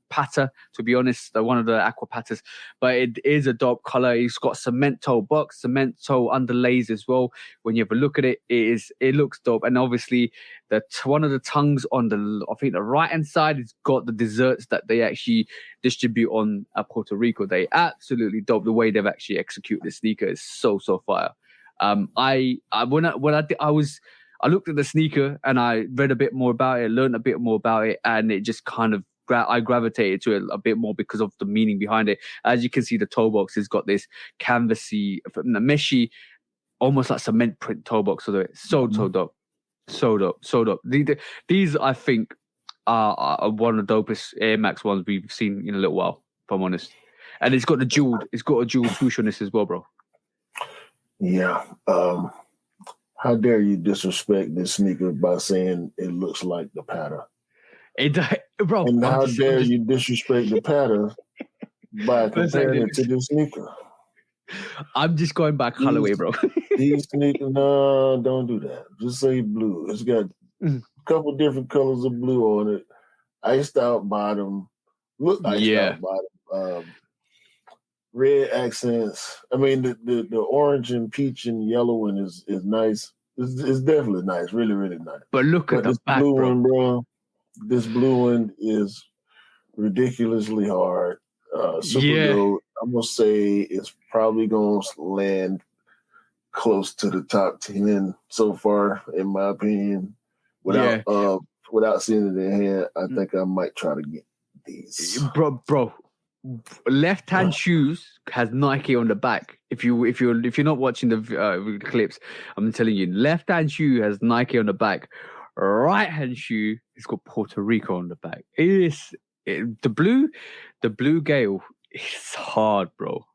patter, to be honest, one of the aqua patters, but it is a dope color. It's got cement toe box, cement toe underlays as well. When you have a look at it, it looks dope. And obviously, one of the tongues on the right hand side has got the desserts that they actually distribute on Puerto Rico Day. Absolutely dope. The way they've actually executed the sneaker is so fire. I looked at the sneaker and I read a bit more about it, learned a bit more about it, and it just kind of I gravitated to it a bit more because of the meaning behind it. As you can see, the toe box has got this canvasy, meshy, almost like cement print toe box. So so dope, so dope. These I think are one of the dopest Air Max ones we've seen in a little while, if I'm honest. And it's got a jeweled swoosh on this as well, bro. Yeah. How dare you disrespect this sneaker by saying it looks like the pattern? Bro, and how dare you disrespect the pattern by comparing it to the sneaker? I'm just going by colorway, bro. These sneakers, no, don't do that. Just say blue. It's got a couple different colors of blue on it. Iced out bottom. Look iced out bottom. Red accents. I mean, the orange and peach and yellow one is nice. It's definitely nice. Really, really nice. But look at the back, blue bro. One, bro. This blue one is ridiculously hard. Super dope. I'm going to say it's probably going to land close to the top 10 so far, in my opinion. Without seeing it in hand, I think I might try to get these. Bro. Left-hand shoes has Nike on the back. If you're not watching the clips, I'm telling you, left-hand shoe has Nike on the back. Right-hand shoe, it's got Puerto Rico on the back. The blue Gale is hard, bro.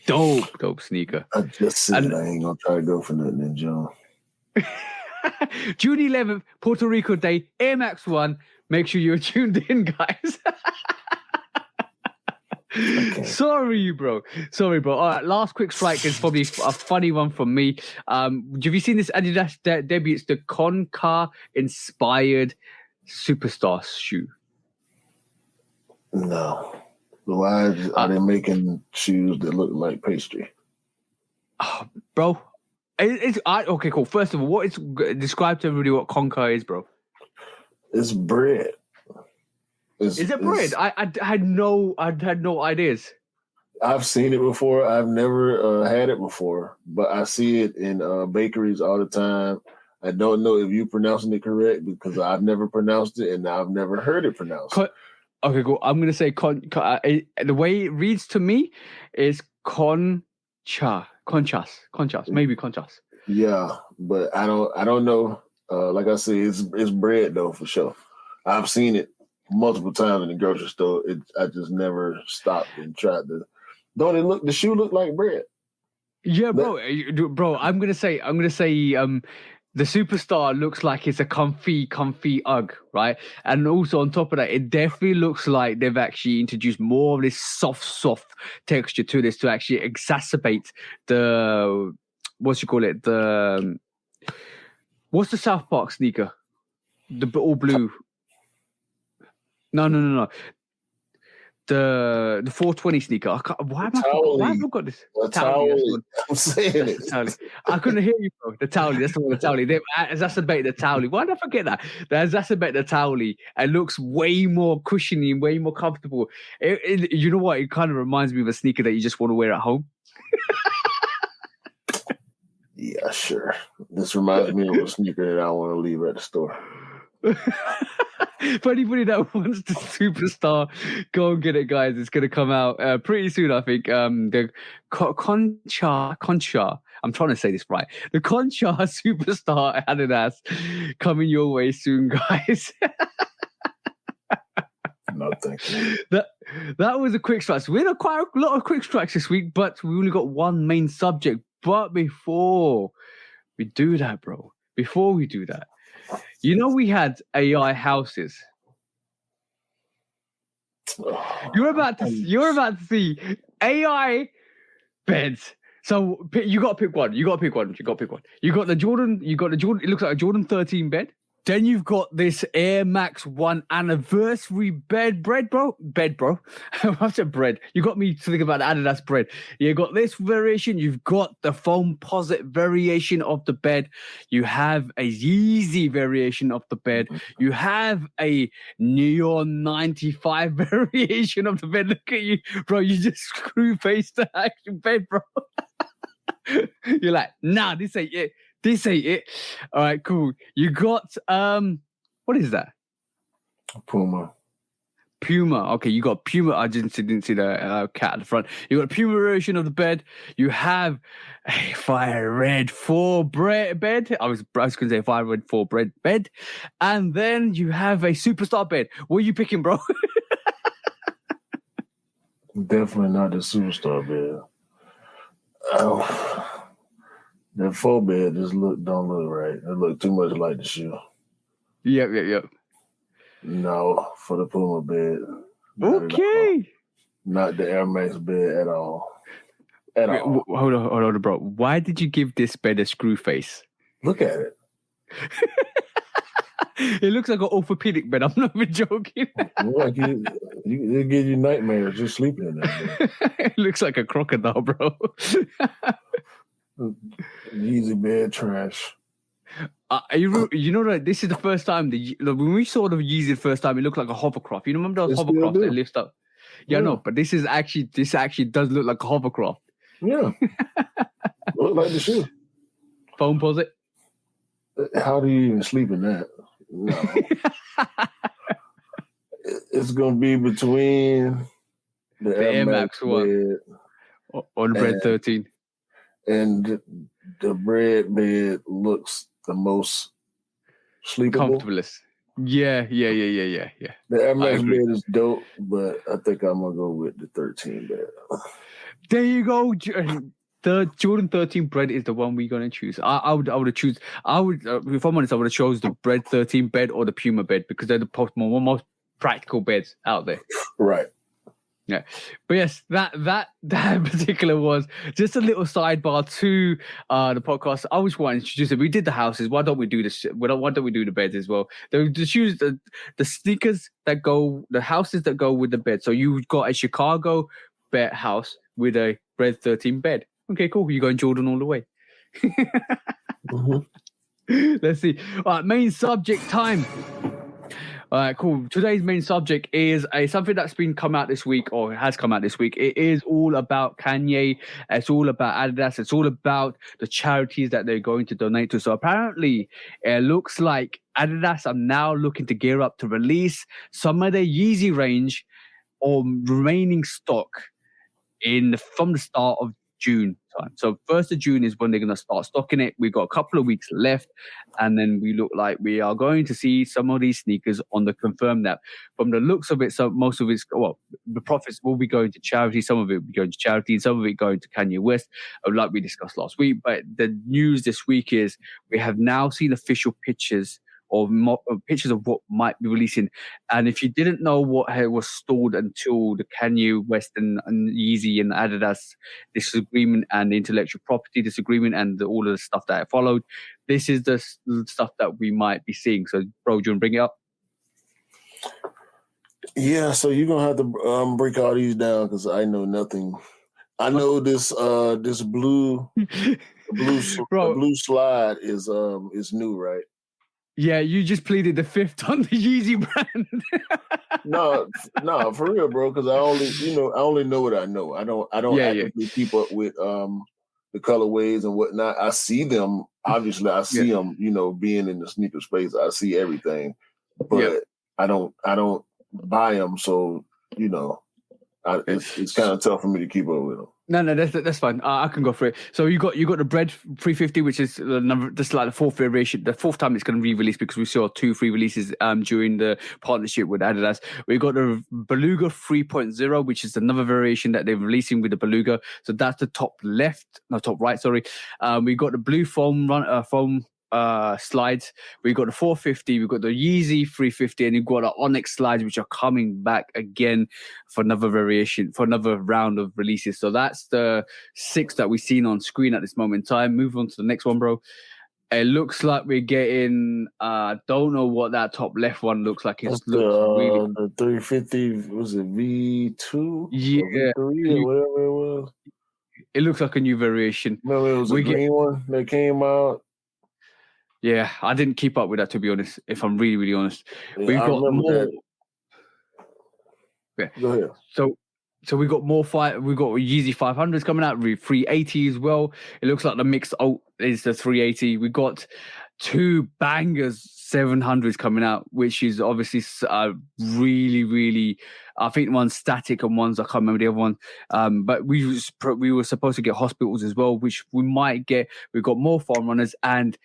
Dope sneaker. I just said I ain't gonna try to go for nothing in June. June 11th, Puerto Rico Day, Air Max 1. Make sure you're tuned in, guys. Sorry, bro. All right, last quick strike is probably a funny one from me. Have you seen this Adidas debut? It's the Concar inspired superstar shoe. No. Why are they making shoes that look like pastry? Bro, okay, cool. First of all, describe to everybody what Concar is, bro. It's bread. Is it bread? I had no ideas. I've seen it before. I've never had it before, but I see it in bakeries all the time. I don't know if you're pronouncing it correct because I've never pronounced it and I've never heard it pronounced. Okay, cool. I'm gonna say the way it reads to me is conchas, maybe conchas. Yeah, but I don't know. Like I said, it's bread though for sure. I've seen it multiple times in the grocery store. I just never stopped and tried to. Don't it look? The shoe look like bread? Yeah, bro. I'm gonna say. The superstar looks like it's a comfy UGG, right? And also on top of that, it definitely looks like they've actually introduced more of this soft texture to this to actually exacerbate the what's the South Park sneaker, the all blue. No. The 420 sneaker. Why have I got this? Towel. I'm saying it. Towel. I couldn't hear you, bro. The towel. That's the one. The towel. They exacerbated the towel. Why did I forget that? They exacerbated the towel. It looks way more cushiony, way more comfortable. You know what? It kind of reminds me of a sneaker that you just want to wear at home. Yeah, sure. This reminds me of a sneaker that I want to leave at the store. For anybody that wants the superstar, go and get it, guys. It's going to come out pretty soon, I think. The Concha. I'm trying to say this right. The Concha superstar Adidas coming your way soon, guys. No, thank you. That was a quick strike. So we had quite a lot of quick strikes this week, but we only got one main subject. But before we do that, you know we had AI houses. You're about to see AI beds. So you got to pick one. You got the Jordan. It looks like a Jordan 13 bed. Then you've got this Air Max 1 anniversary bed, bro. I said bread. You got me to think about the Adidas bread. You got this variation. You've got the foam posit variation of the bed. You have a Yeezy variation of the bed. You have a Neon 95 variation of the bed. Look at you, bro. You just screw-faced the actual bed, bro. You're like, nah, this ain't it. All right, cool. You got what is that? Puma. Okay, you got Puma. I didn't see the cat at the front. You got a Puma version of the bed. You have a Fire Red 4 bed. I was going to say Fire Red 4 bed, and then you have a Superstar bed. What are you picking, bro? Definitely not the Superstar bed. That 4 bed just don't look right. It look too much like the shoe. Yep. No, for the Puma bed. Okay. Not the Air Max bed at all. Hold on, bro. Why did you give this bed a screw face? Look at it. It looks like an orthopedic bed. I'm not even joking. Like it gives you nightmares just sleeping in there. It looks like a crocodile, bro. Yeezy bed trash. You know that this is the first time when we saw the Yeezy the first time, it looked like a hovercraft. You remember those hovercrafts that lift up? Yeah, no, but this actually does look like a hovercraft. Yeah, look like the shoe. Foam posit. How do you even sleep in that? No. It's gonna be between the Air Max 1 on the Bread 13. And the bread bed looks the most sleepable. Comfortablest. Yeah. The Air I Max agree. bed is dope, but I think I'm gonna go with the 13 bed. There you go. The Jordan 13 bread is the one we're gonna choose. I would have choose. I would, if I'm honest, I would have chose the bread 13 bed or the Puma bed because they're the most practical beds out there. Right. Yeah, but yes, that particular was just a little sidebar to the podcast. I always want to introduce it. We did the houses. Why don't we do this? Why don't we do the beds as well? The shoes, the sneakers that go, the houses that go with the bed. So you've got a Chicago bed house with a Bread 13 bed. Okay, cool. You're going Jordan all the way. Let's see. All right, main subject time. All right, cool. Today's main subject is something that's been come out this week or has come out this week. It is all about Kanye. It's all about Adidas. It's all about the charities that they're going to donate to. So apparently, it looks like Adidas are now looking to gear up to release some of their Yeezy range or remaining stock from the start of June time. So 1st of June is when they're going to start stocking it. We've got a couple of weeks left, and then we look like we are going to see some of these sneakers on the confirmed app. From the looks of it, so most of it's, well, the profits will be going to charity. Some of it will be going to charity, and some of it going to Kanye West, like we discussed last week. But the news this week is we have now seen official pictures or pictures of what might be releasing. And if you didn't know what was stalled until the Kanye West and Yeezy and Adidas disagreement and intellectual property disagreement and all of the stuff that followed, this is the stuff that we might be seeing. So, bro, do you want to bring it up? Yeah, so you're gonna have to break all these down because I know nothing. I know this this blue slide is new, right? Yeah, you just pleaded the fifth on the Yeezy brand. no, for real, bro. Because I only know what I know. I don't actively keep up with the colorways and whatnot. I see them. Obviously, I see them. Being in the sneaker space, I see everything, but I don't buy them. So it's kind of tough for me to keep up with them. No, that's fine. I can go for it. So you got the Bread 350, which is just like the fourth variation, the fourth time it's going to re-release because we saw 2 free releases during the partnership with Adidas. We got the Beluga 3.0, which is another variation that they're releasing with the Beluga. So that's the top right. Sorry. We got the blue foam slides. We got the 450. We got the Yeezy 350, and you've got the Onyx slides, which are coming back again for another variation, for another round of releases. So that's the 6 that we've seen on screen at this moment in time. Move on to the next one, bro. It looks like we're getting. Don't know what that top left one looks like. It looks really. The 350 was it V2? Yeah, V3 or whatever it was. It looks like a new variation. No, it was a green one that came out. Yeah, I didn't keep up with that, to be honest. If I'm really, really honest, yeah, we've got more. That. Yeah. Go ahead. So we got more we got Yeezy 500s coming out, 380 as well. It looks like the mixed is the 380. We got 2 bangers 700s coming out, which is obviously really, really. I think one's static and one's I can't remember the other one. But we were supposed to get hospitals as well, which we might get. We've got more foam runners and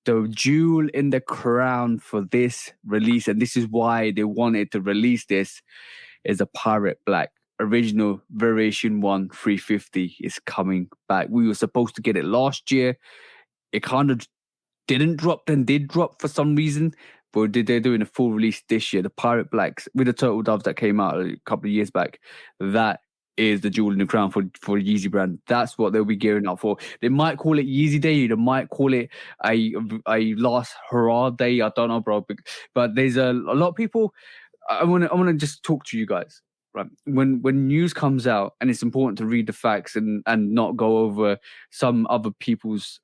the jewel in the crown for this release, and this is why they wanted to release this, is a Pirate Black. Original variation 1 350 is coming back. We were supposed to get it last year. It kind of didn't drop, then did drop for some reason, but they're doing a full release this year. The Pirate Blacks with the Turtle Doves that came out a couple of years back, that is the jewel in the crown for Yeezy brand. That's what they'll be gearing up for. They might call it Yeezy Day. They might call it a last hurrah day. I don't know, bro. But there's a lot of people. I want to just talk to you guys. Right. When news comes out, and it's important to read the facts and not go over some other people's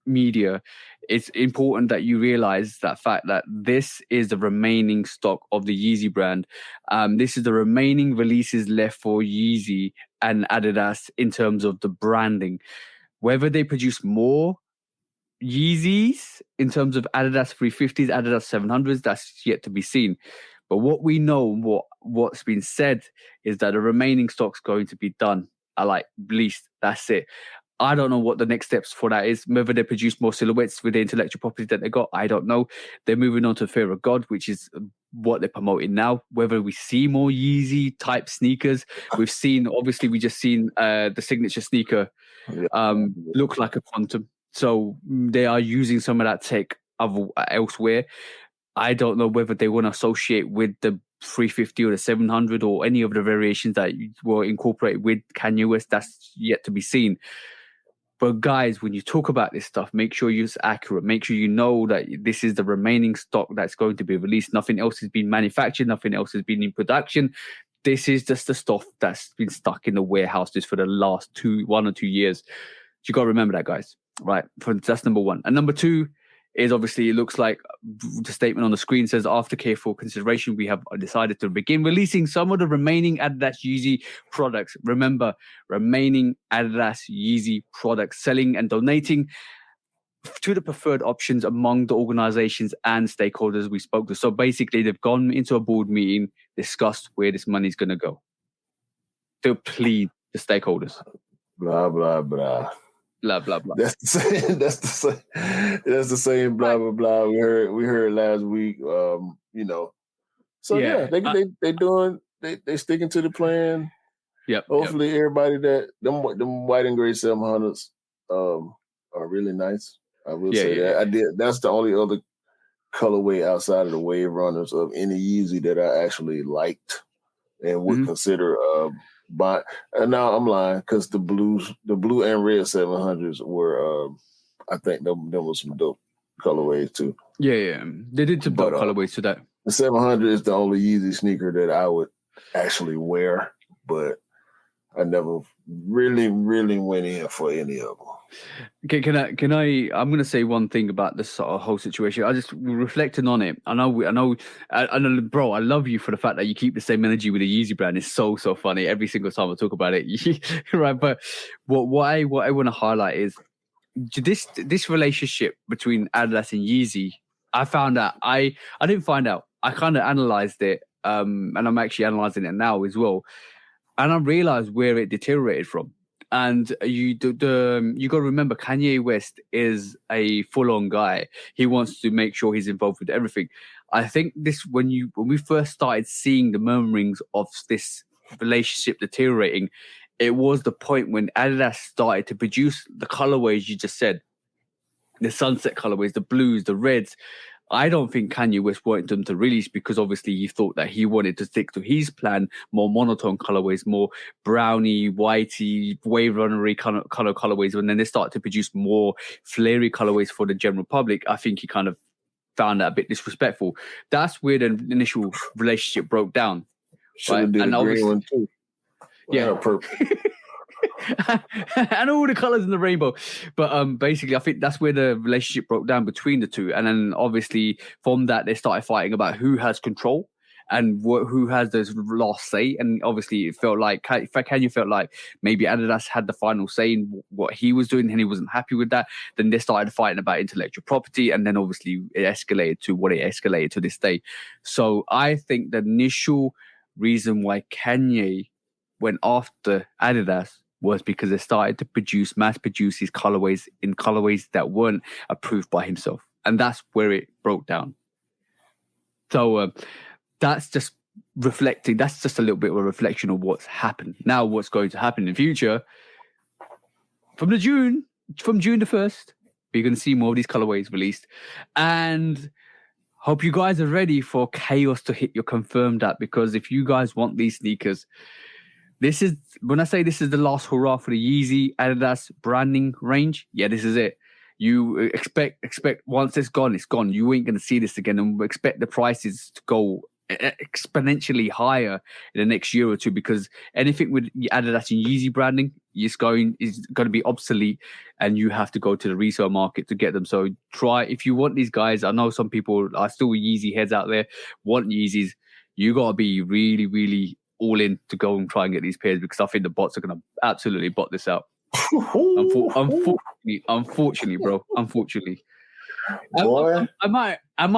media, it's important that you realize that fact that this is the remaining stock of the Yeezy brand. This is the remaining releases left for Yeezy and Adidas in terms of the branding. Whether they produce more Yeezys in terms of Adidas 350s, Adidas 700s, that's yet to be seen. But what we know, what's been said, is that the remaining stock's going to be done. Released. That's it. I don't know what the next steps for that is. Whether they produce more silhouettes with the intellectual property that they got, I don't know. They're moving on to Fear of God, which is what they're promoting now. Whether we see more Yeezy type sneakers, we've seen, obviously, we just seen the signature sneaker look like a quantum. So they are using some of that tech elsewhere. I don't know whether they want to associate with the 350 or the 700 or any of the variations that were incorporated with Kanye West. That's yet to be seen. But guys, when you talk about this stuff, make sure it's accurate. Make sure you know that this is the remaining stock that's going to be released. Nothing else has been manufactured. Nothing else has been in production. This is just the stuff that's been stuck in the warehouses for the last 1 or 2 years. You got to remember that, guys. Right? That's number one. And number two is obviously, it looks like the statement on the screen says, after careful consideration, we have decided to begin releasing some of the remaining Adidas Yeezy products. Remember, remaining Adidas Yeezy products, selling and donating to the preferred options among the organizations and stakeholders we spoke to. So basically, they've gone into a board meeting, discussed where this money's going to go to plead the stakeholders. Blah, blah, blah. Blah blah blah. That's the same. That's the same. Blah blah blah. We heard last week. You know. So yeah, they sticking to the plan. Yep. Hopefully, everybody that them white and gray 700s are really nice. I will say that. I did. That's the only other colorway outside of the Wave Runners of any Yeezy that I actually liked and would consider. But now I'm lying because the blue and red 700s were, I think them was some dope colorways too. Yeah, they did some dope colorways to that. The 700 is the only Yeezy sneaker that I would actually wear, but I never really went in for any of them. Okay, can I? I'm going to say one thing about this sort of whole situation. I just reflecting on it. I know, bro. I love you for the fact that you keep the same energy with the Yeezy brand. It's so funny every single time I talk about it, right? But what I want to highlight is this relationship between Adidas and Yeezy. I found out. I didn't find out. I kind of analyzed it, and I'm actually analyzing it now as well. And I realized where it deteriorated from. And you got to remember, Kanye West is a full-on guy. He wants to make sure he's involved with everything. I think when we first started seeing the murmurings of this relationship deteriorating, it was the point when Adidas started to produce the colorways you just said, the sunset colorways, the blues, the reds. I don't think Kanye West wanted them to release because obviously he thought that he wanted to stick to his plan, more monotone colorways, more browny, whitey, wave runnery colorways. And then they started to produce more flary colorways for the general public. I think he kind of found that a bit disrespectful. That's where the initial relationship broke down. Should have did a green one too. Yeah, purple. And all the colors in the rainbow. But basically, I think that's where the relationship broke down between the two. And then obviously from that, they started fighting about who has control and who has the last say. And obviously it felt like Kanye felt like maybe Adidas had the final say in what he was doing and he wasn't happy with that. Then they started fighting about intellectual property. And then obviously it escalated to what it escalated to this day. So I think the initial reason why Kanye went after Adidas was because they started to mass produce his colorways in colorways that weren't approved by himself. And that's where it broke down. So that's just reflecting, that's just a little bit of a reflection of what's happened. Now what's going to happen in the future, from June the 1st, we're going to see more of these colorways released. And hope you guys are ready for chaos to hit your confirmed app, because if you guys want these sneakers, when I say this is the last hurrah for the Yeezy Adidas branding range, yeah, this is it. You expect once it's gone, it's gone. You ain't going to see this again, and expect the prices to go exponentially higher in the next year or two, because anything with Adidas and Yeezy branding is going to be obsolete, and you have to go to the resale market to get them. So if you want these guys. I know some people are still Yeezy heads out there, want Yeezys. You got to be really, really all in to go and try and get these pairs, because I think the bots are going to absolutely bot this out. Unfortunately, bro. Unfortunately. Boy, am I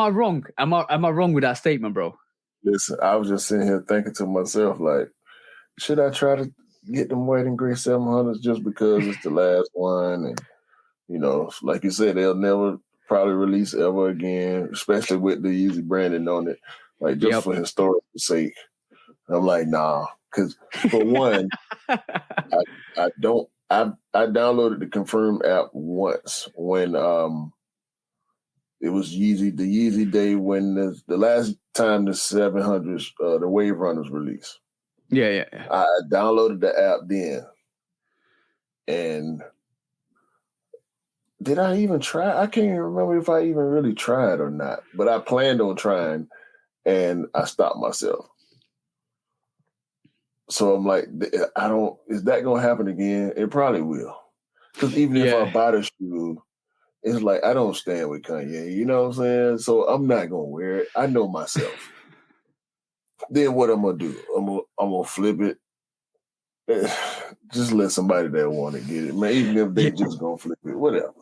wrong? Am I wrong with that statement, bro? Listen, I was just sitting here thinking to myself, like, should I try to get them white and gray 700s just because it's the last one, and like you said, they'll never probably release ever again, especially with the Yeezy branding on it, like just for historical sake. I'm like, nah, because for one, I don't. I downloaded the Confirm app once when it was Yeezy, the Yeezy day when the last time the 700s, the Wave Runners released. Yeah. I downloaded the app then, and did I even try? I can't even remember if I even really tried or not, but I planned on trying, and I stopped myself. So I'm like, is that going to happen again? It probably will. Because even if I buy the shoe, it's like, I don't stand with Kanye, you know what I'm saying? So I'm not going to wear it. I know myself. Then what I'm going to do? I'm going to flip it. Just let somebody that want to get it, man. Even if they just going to flip it, whatever.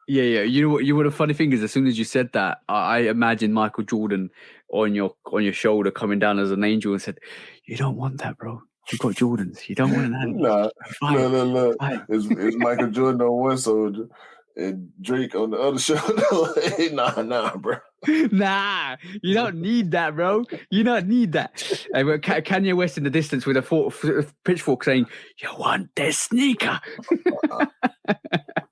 Yeah. You know what the funny thing is? As soon as you said that, I imagine Michael Jordan on your shoulder coming down as an angel and said, "You don't want that, bro. You got Jordans. You don't want that." Nah, look. It's Michael Jordan on one shoulder and Drake on the other shoulder. Nah, bro. Nah, you don't need that, bro. You don't need that. Kanye West in the distance with a pitchfork saying, "You want this sneaker?"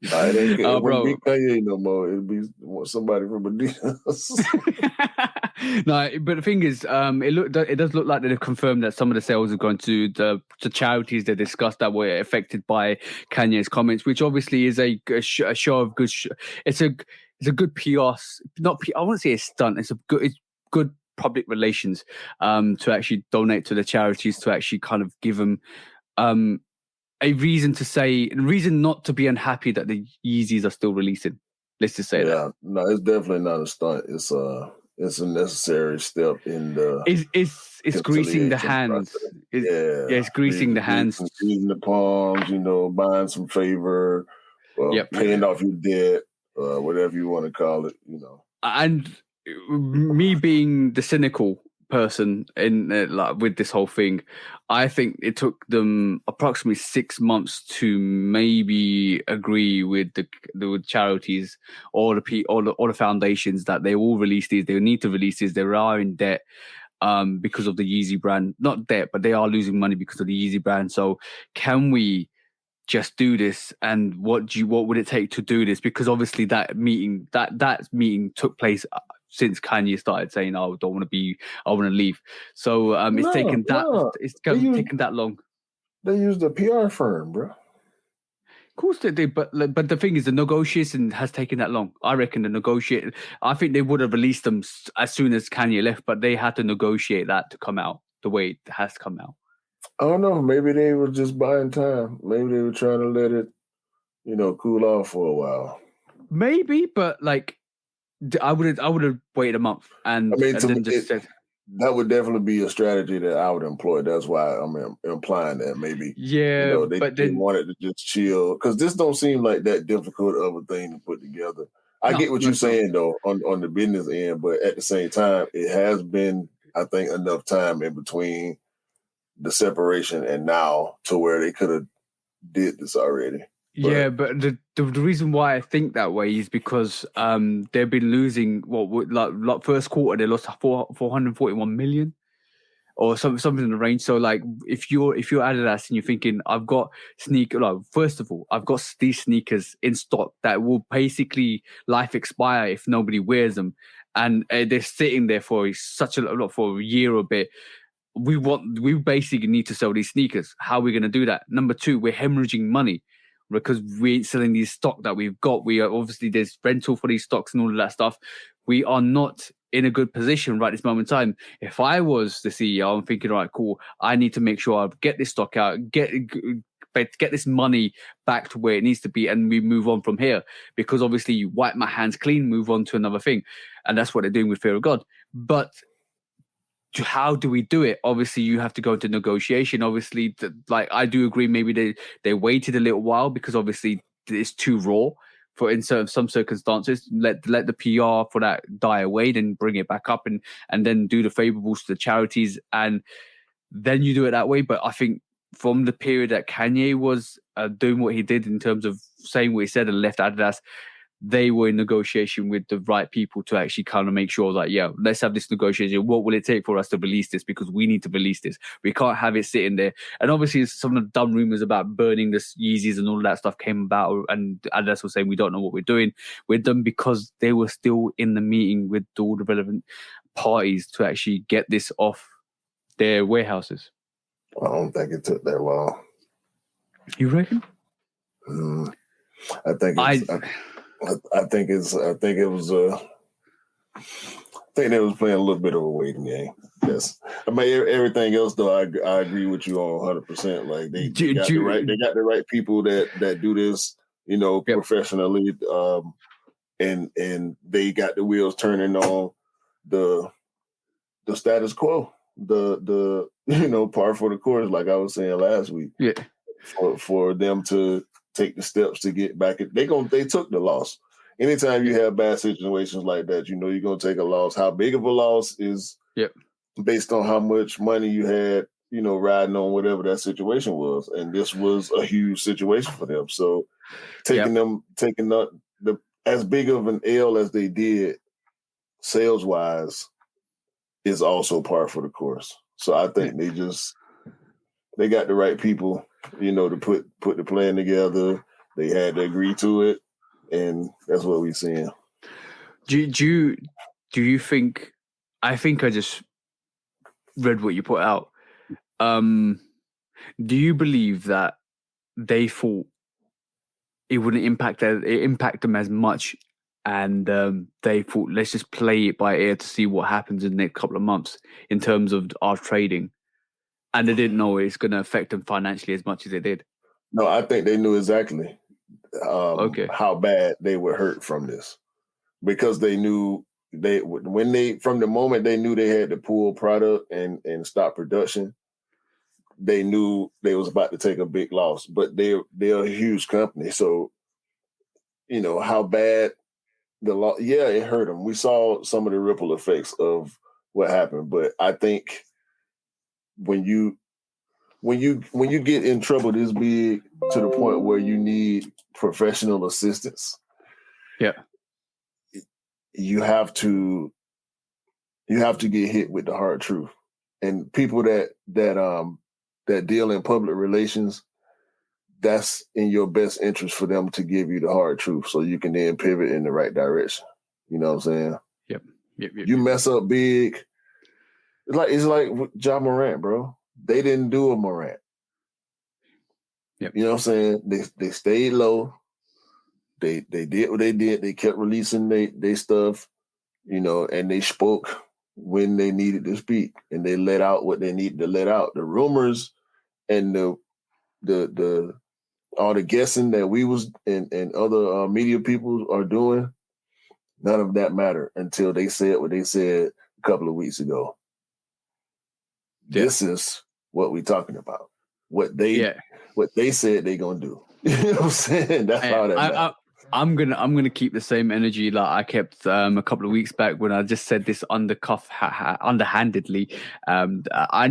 It wouldn't be Kanye no more. It'd be somebody from Adidas. No, but the thing is, it does look like they've confirmed that some of the sales have gone to the charities they discussed that were affected by Kanye's comments, which obviously is a show of good. It's a good PR. I won't say a stunt. It's good public relations. To actually donate to the charities, to actually kind of give them a reason not to be unhappy that the Yeezys are still releasing. Let's just say that. Yeah, no, it's definitely not a stunt. It's a necessary step in the. It's greasing the hands. It's greasing the hands, greasing the palms. Buying some favor, paying off your debt, whatever you want to call it. And me being the cynical person in with this whole thing, I think it took them approximately 6 months to maybe agree with the charities or the foundations that they will release these. They need to release these. They are in debt because of the Yeezy brand, not debt, but they are losing money because of the Yeezy brand. So can we just do this? And what would it take to do this? Because obviously that meeting took place since Kanye started saying, "I don't want to be, I want to leave." So it's taken that long. They used a PR firm, bro. Of course they did, but the thing is, the negotiation has taken that long. I reckon I think they would have released them as soon as Kanye left, but they had to negotiate that to come out the way it has come out. I don't know. Maybe they were just buying time. Maybe they were trying to let it, cool off for a while. Maybe, but like, I would have waited a month, and that would definitely be a strategy that I would employ. That's why I'm implying that maybe. Yeah, they wanted to just chill because this don't seem like that difficult of a thing to put together. I get what you're saying though on the business end, but at the same time, it has been, I think, enough time in between the separation and now to where they could have did this already. Yeah, but the reason why I think that way is because they've been losing like first quarter they lost 441 million or something in the range. So like if you're Adidas and you're thinking I've got first of all I've got these sneakers in stock that will basically life expire if nobody wears them, and they're sitting there for a year or a bit. We basically need to sell these sneakers. How are we going to do that? Number two, we're hemorrhaging money because we ain't selling these stock that we've got. We are obviously there's rental for these stocks and all of that stuff. We are not in a good position right this moment in time. If I was the CEO, I'm thinking, all right, cool. I need to make sure I get this stock out, get this money back to where it needs to be, and we move on from here. Because obviously, you wipe my hands clean, move on to another thing, and that's what they're doing with Fear of God. But how do we do it? Obviously, you have to go into negotiation. Obviously, I do agree. Maybe they waited a little while because obviously it's too raw for in some circumstances. Let the PR for that die away, then bring it back up and then do the favorables to the charities, and then you do it that way. But I think from the period that Kanye was doing what he did in terms of saying what he said and left Adidas, they were in negotiation with the right people to actually kind of make sure that, yeah, let's have this negotiation. What will it take for us to release this? Because we need to release this. We can't have it sitting there. And obviously some of the dumb rumors about burning the Yeezys and all of that stuff came about, and Adidas was saying, we don't know what we're doing with them, because they were still in the meeting with all the relevant parties to actually get this off their warehouses. I don't think it took that long. You reckon? I think they was playing a little bit of a waiting game. Yes, I mean everything else though. I agree with you on 100%. Like they got the right people that do this, professionally. And they got the wheels turning on the status quo, the par for the course. Like I was saying last week, for them to take the steps to get back. They took the loss. Anytime you have bad situations like that, you're gonna take a loss. How big of a loss is based on how much money you had, riding on whatever that situation was. And this was a huge situation for them. So taking the as big of an L as they did sales wise is also par for the course. So I think they got the right people, to put the plan together. They had to agree to it, and that's what we're seeing. Do you think? I think I just read what you put out. Do you believe that they thought it wouldn't impact them as much, and they thought, let's just play it by ear to see what happens in the next couple of months in terms of our trading, and they didn't know it's going to affect them financially as much as it did? No, I think they knew exactly how bad they were hurt from this, because they knew from the moment they knew they had to pull product and stop production, they knew they was about to take a big loss. But they're a huge company, so how bad the loss. Yeah, it hurt them. We saw some of the ripple effects of what happened, but I think when you get in trouble this big to the point where you need professional assistance, you have to get hit with the hard truth. And people that deal in public relations, that's in your best interest for them to give you the hard truth, so you can then pivot in the right direction. You know what I'm saying? Yep. You mess up big. It's like Ja Morant, bro. They didn't do a Morant. Yep. You know what I'm saying? They stayed low. They did what they did. They kept releasing they stuff, and they spoke when they needed to speak, and they let out what they needed to let out. The rumors and the all the guessing that we was and other media people are doing, none of that mattered until they said what they said a couple of weeks ago. Yeah. This is what we're talking about. What they said they're gonna do. You know what I'm saying? That's how that matters. I'm gonna keep the same energy like I kept a couple of weeks back when I just said this underhandedly. I'm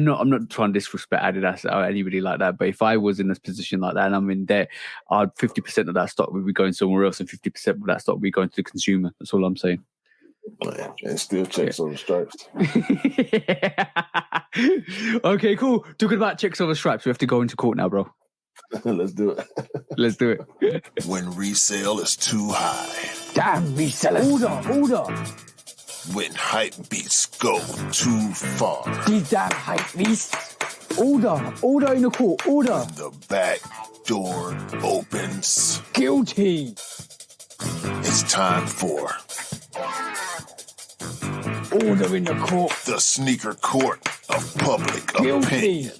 not trying to disrespect Adidas or anybody like that, but if I was in this position like that and I'm in debt, 50% of that stock would be going somewhere else, and 50% of that stock would be going to the consumer. That's all I'm saying. And still checks over stripes. Okay, cool. Talking about checks over stripes, we have to go into court now, bro. Let's do it. Let's do it. When resale is too high. Damn resellers. Order. When hype beats go too far. These damn hype beasts. Order in the court. Order. When the back door opens. Guilty. It's time for order in the court. The sneaker court of public Guilty. opinion.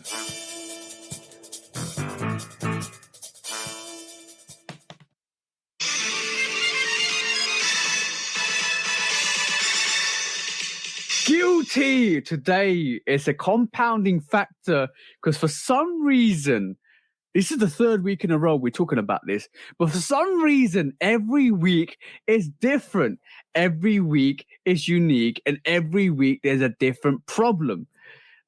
Guilty today is a compounding factor because for some reason, this is the third week in a row we're talking about this, but for some reason, every week is different. Every week is unique, and every week there's a different problem.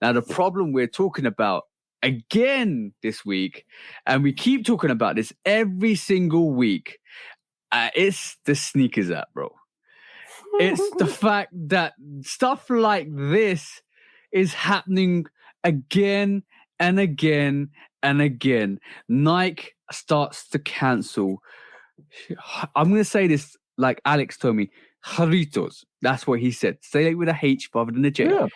Now, the problem we're talking about again this week, and we keep talking about this every single week. It's the sneakers app, bro. It's the fact that stuff like this is happening again and again and again. Nike starts to cancel. I'm going to say this like Alex told me. Jarritos. That's what he said. Say it with a H rather than a J. Yeah.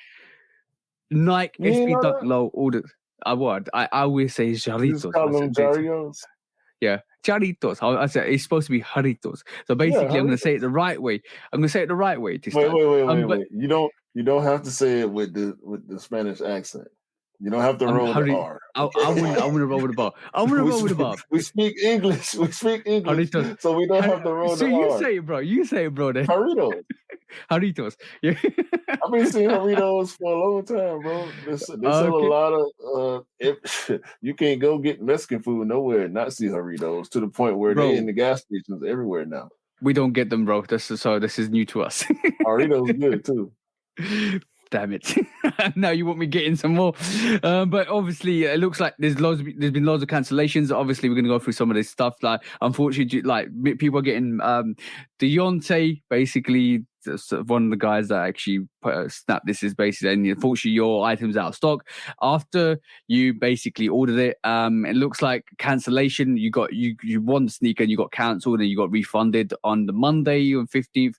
Nike, You SB know Dunk that? Low, all the... I always say You just Jarritos. call I them said, Jarios. yeah, Jarritos. I said it's supposed to be Jarritos. So basically, I'm going to say it the right way. I'm going to say it the right way this time. Wait. You don't have to say it with the Spanish accent. You don't have to roll the R. Okay? I want to roll with the bar. I want to roll with the bar. We speak English. We speak English, Jarritos. so we don't have to roll So the you R. say it, bro. You say it, bro. Then. Jarritos. Jarritos. Yeah. I've been seeing Jarritos for a long time, bro. They sell a lot of. You can't go get Mexican food nowhere and not see Jarritos, to the point where they're in the gas stations everywhere now. We don't get them, bro. This is new to us. Jarritos good too. Damn it! Now you want me getting some more, but obviously it looks like there's been loads of cancellations. Obviously, we're going to go through some of this stuff. Like, unfortunately, like people are getting Deontay, basically one of the guys that actually snapped this is basically, and unfortunately your item's out of stock after you basically ordered it. It looks like cancellation. You won the sneaker and you got cancelled and you got refunded on the Monday on 15th.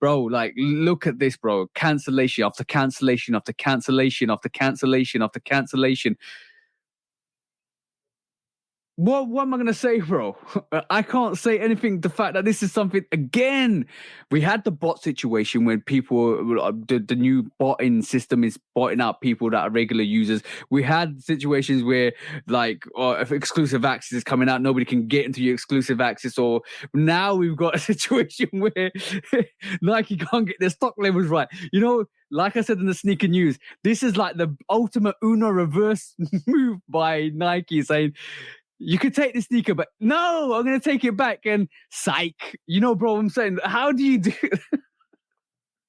Bro, like, look at this, bro. Cancellation after cancellation after cancellation after cancellation after cancellation. What am I going to say, bro? I can't say anything. The fact that this is something, again, we had the bot situation when people, the new botting system is botting out people that are regular users. We had situations where, like, if exclusive access is coming out, nobody can get into your exclusive access. Or now we've got a situation where Nike can't get their stock levels right. You know, like I said in the sneaker news, this is like the ultimate Uno reverse move by Nike, saying, you could take the sneaker, but no, I'm going to take it back. And psych, you know, bro, I'm saying, how do you do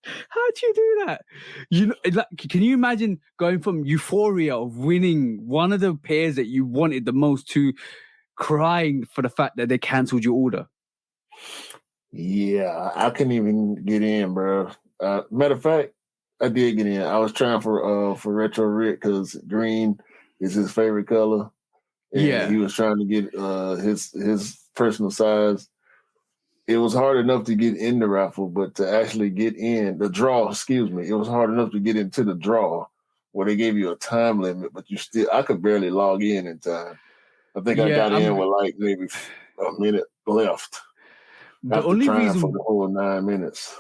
that? You know, like, can you imagine going from euphoria of winning one of the pairs that you wanted the most to crying for the fact that they cancelled your order? Yeah, I couldn't even get in, bro. Matter of fact, I did get in. I was trying for Retro Rick because green is his favorite color. And he was trying to get his personal size. It was hard enough to get in the raffle, but to actually get in the draw, it was hard enough to get into the draw where they gave you a time limit, but I could barely log in time. I think I got in with like maybe a minute left. After trying for the whole 9 minutes.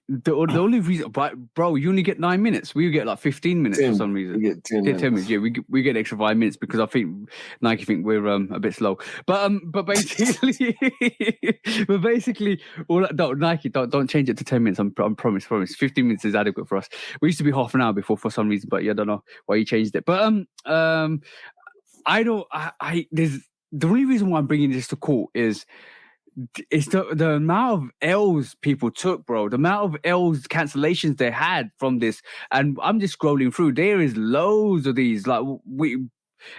The only reason, but bro, you only get 9 minutes. We get like 15 minutes for some reason. We get 10 minutes. 10 minutes. Yeah, we get extra 5 minutes because I think Nike think we're a bit slow. But basically, all that, Nike don't change it to 10 minutes. I promise. 15 minutes is adequate for us. We used to be half an hour before for some reason, but yeah, I don't know why you changed it. But there's the only reason why I'm bringing this to court is. It's the amount of L's people took, bro. The amount of L's cancellations they had from this, and I'm just scrolling through. There is loads of these. Like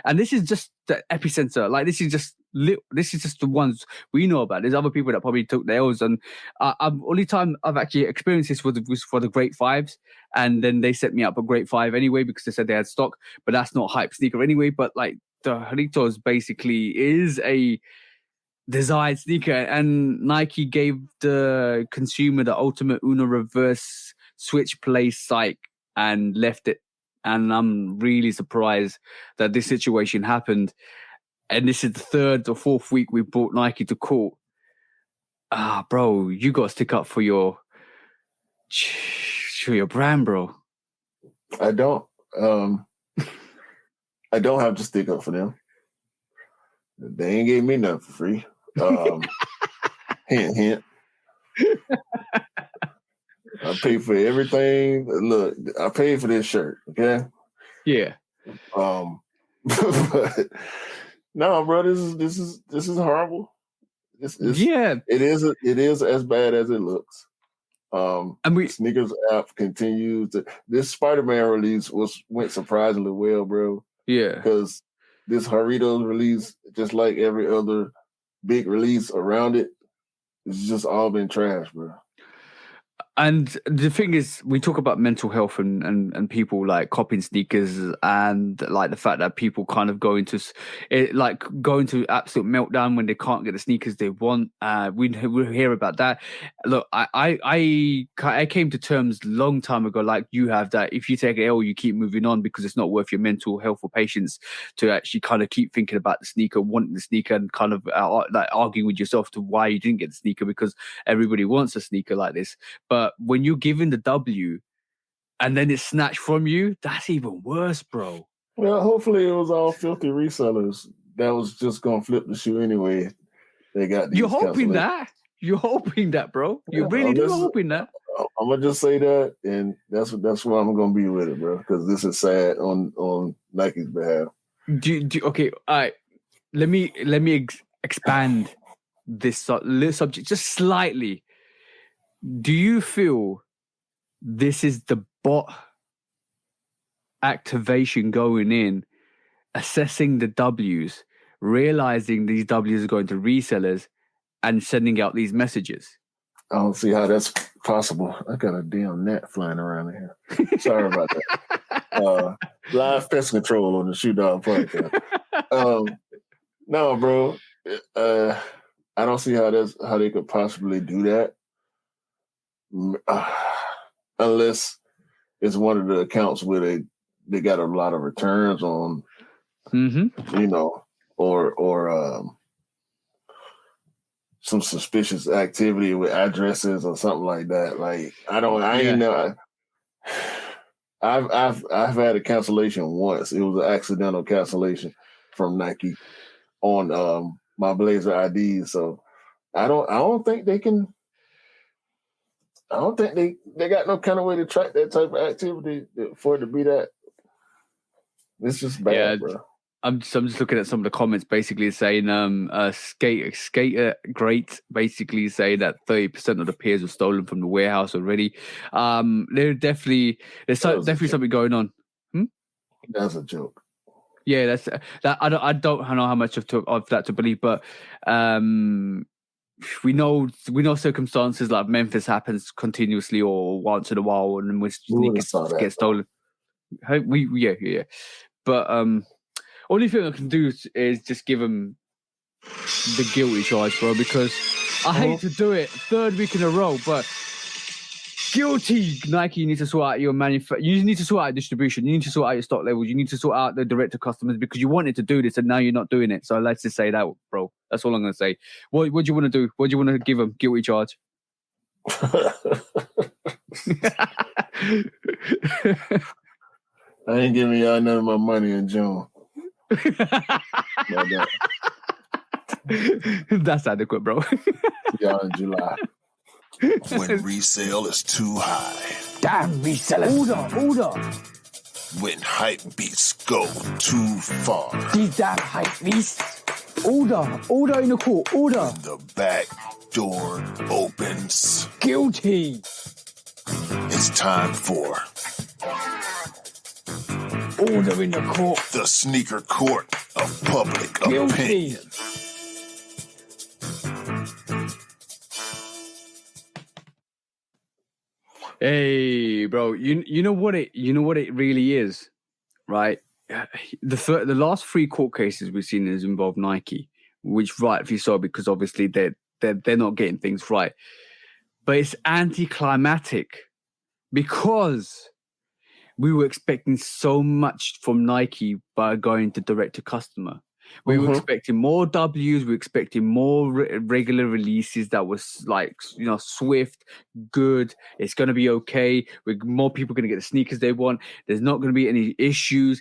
and this is just the epicenter. Like this is just the ones we know about. There's other people that probably took the L's, and only time I've actually experienced this was for the Great Fives, and then they set me up a Great Five anyway because they said they had stock, but that's not hype sneaker anyway. But like the Jarritos basically is a desired sneaker, and Nike gave the consumer the ultimate Uno reverse switch play psych and left it. And I'm really surprised that this situation happened. And this is the 3rd or 4th week we brought Nike to court. Bro, you got to stick up for your brand, bro. I don't. I don't have to stick up for them. They ain't gave me nothing for free. Hint. I paid for everything. Look, I paid for this shirt. Okay. Yeah. But no, bro. This is horrible. It is as bad as it looks. And sneakers app continues to. This Spider-Man release went surprisingly well, bro. Yeah. Because this Doritos release, just like every other big release around it, it's just all been trash, bro. And the thing is, we talk about mental health and people like copying sneakers and like the fact that people kind of go into absolute meltdown when they can't get the sneakers they want. We hear about that. Look, I came to terms a long time ago, like you have, that if you take an L, you keep moving on because it's not worth your mental health or patience to actually kind of keep thinking about the sneaker, wanting the sneaker, and kind of like arguing with yourself to why you didn't get the sneaker because everybody wants a sneaker like this. But when you're given the W and then it's snatched from you, that's even worse, bro. Well, hopefully it was all filthy resellers that was just gonna flip the shoe anyway. They got these. You're hoping that, bro. You really do hoping that. I'm gonna just say that, and that's why I'm gonna be with it, bro. Because this is sad on Nike's behalf. Okay, all right. Let me expand this subject just slightly. Do you feel this is the bot activation going in, assessing the W's, realizing these W's are going to resellers, and sending out these messages? I don't see how that's possible. I got a damn net flying around here. Sorry about that. Live pest control on the Shoe Dog podcast. No, bro. I don't see how they could possibly do that. Unless it's one of the accounts where they got a lot of returns on, you know, or some suspicious activity with addresses or something like that. Like ain't know. I've had a cancellation once. It was an accidental cancellation from Nike on my Blazer ID. So I don't think they can. I don't think they got no kind of way to track that type of activity for it to be that. It's just bad, bro. I'm just looking at some of the comments, basically saying skater great, basically saying that 30% of the pairs were stolen from the warehouse already. There's definitely something going on. That's a joke. Yeah, that's that. I don't know how much of that to believe, but we know circumstances like Memphis happens continuously or once in a while, and when sneakers get stolen. Yeah. But only thing I can do is just give them the guilty charge, bro, because I hate to do it third week in a row, but guilty. Nike, you need to sort out your you need to sort out distribution, you need to sort out your stock levels, you need to sort out the direct to customers, because you wanted to do this and now you're not doing it. So let's just say that, bro. That's all I'm going to say. What do you want to do? What do you want to give them? Guilty charge? I ain't giving y'all none of my money in June. That's adequate, bro. Y'all in July. When resale is too high. Damn resellers. Order. When hype beats go too far. These damn hype beasts. Order in the court. Order. When the back door opens. Guilty. It's time for order in the court. The sneaker court of public opinion. Hey, bro, you know what it really is, right? The last 3 court cases we've seen has involved Nike, which rightfully so, because obviously they're not getting things right. But it's anticlimactic because we were expecting so much from Nike by going to direct to customer. We were expecting more W's. We were expecting more regular releases that was like, swift, good. It's going to be okay. More people going to get the sneakers they want. There's not going to be any issues.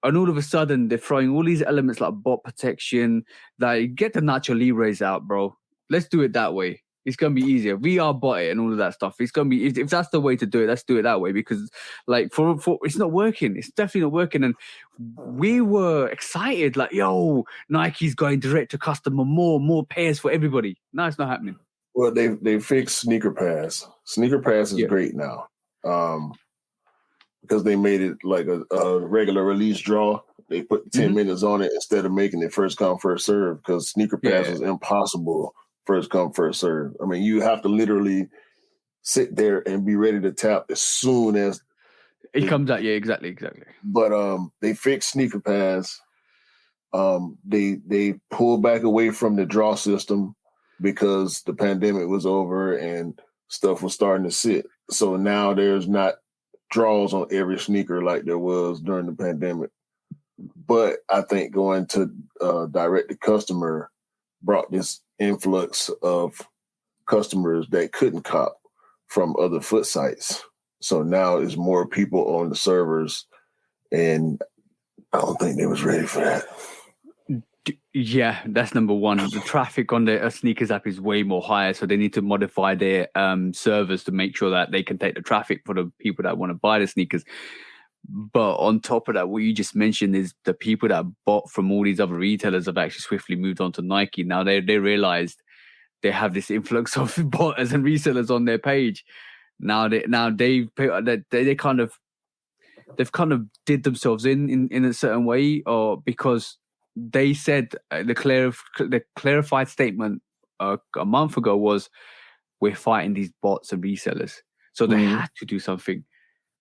And all of a sudden, they're throwing all these elements like bot protection. Like, get the Nacho Libres out, bro. Let's do it that way. It's going to be easier. VR bot it and all of that stuff. It's going to be, if that's the way to do it, let's do it that way, because like for it's not working. It's definitely not working. And we were excited, like, yo, Nike's going direct to customer, more pairs for everybody. No, it's not happening. Well, they fixed Sneaker Pass. Sneaker Pass is great now. Because they made it like a regular release draw They put 10 minutes on it instead of making it first come, first serve, because sneaker pass was impossible first come, first serve. I mean, you have to literally sit there and be ready to tap as soon as it comes out. Yeah, exactly. But they fixed sneaker pass. They pulled back away from the draw system because the pandemic was over and stuff was starting to sit. So now there's not draws on every sneaker like there was during the pandemic. But I think going to direct to customer brought this influx of customers that couldn't cop from other foot sites. So now there's more people on the servers, and I don't think they was ready for that. Yeah, that's number one. The traffic on the sneakers app is way more higher, so they need to modify their servers to make sure that they can take the traffic for the people that want to buy the sneakers. But on top of that, what you just mentioned is the people that bought from all these other retailers have actually swiftly moved on to Nike. Now they realized they have this influx of botters and resellers on their page. They've kind of did themselves in a certain way, or because they said the clarified statement a month ago was, we're fighting these bots and resellers. So they had to do something.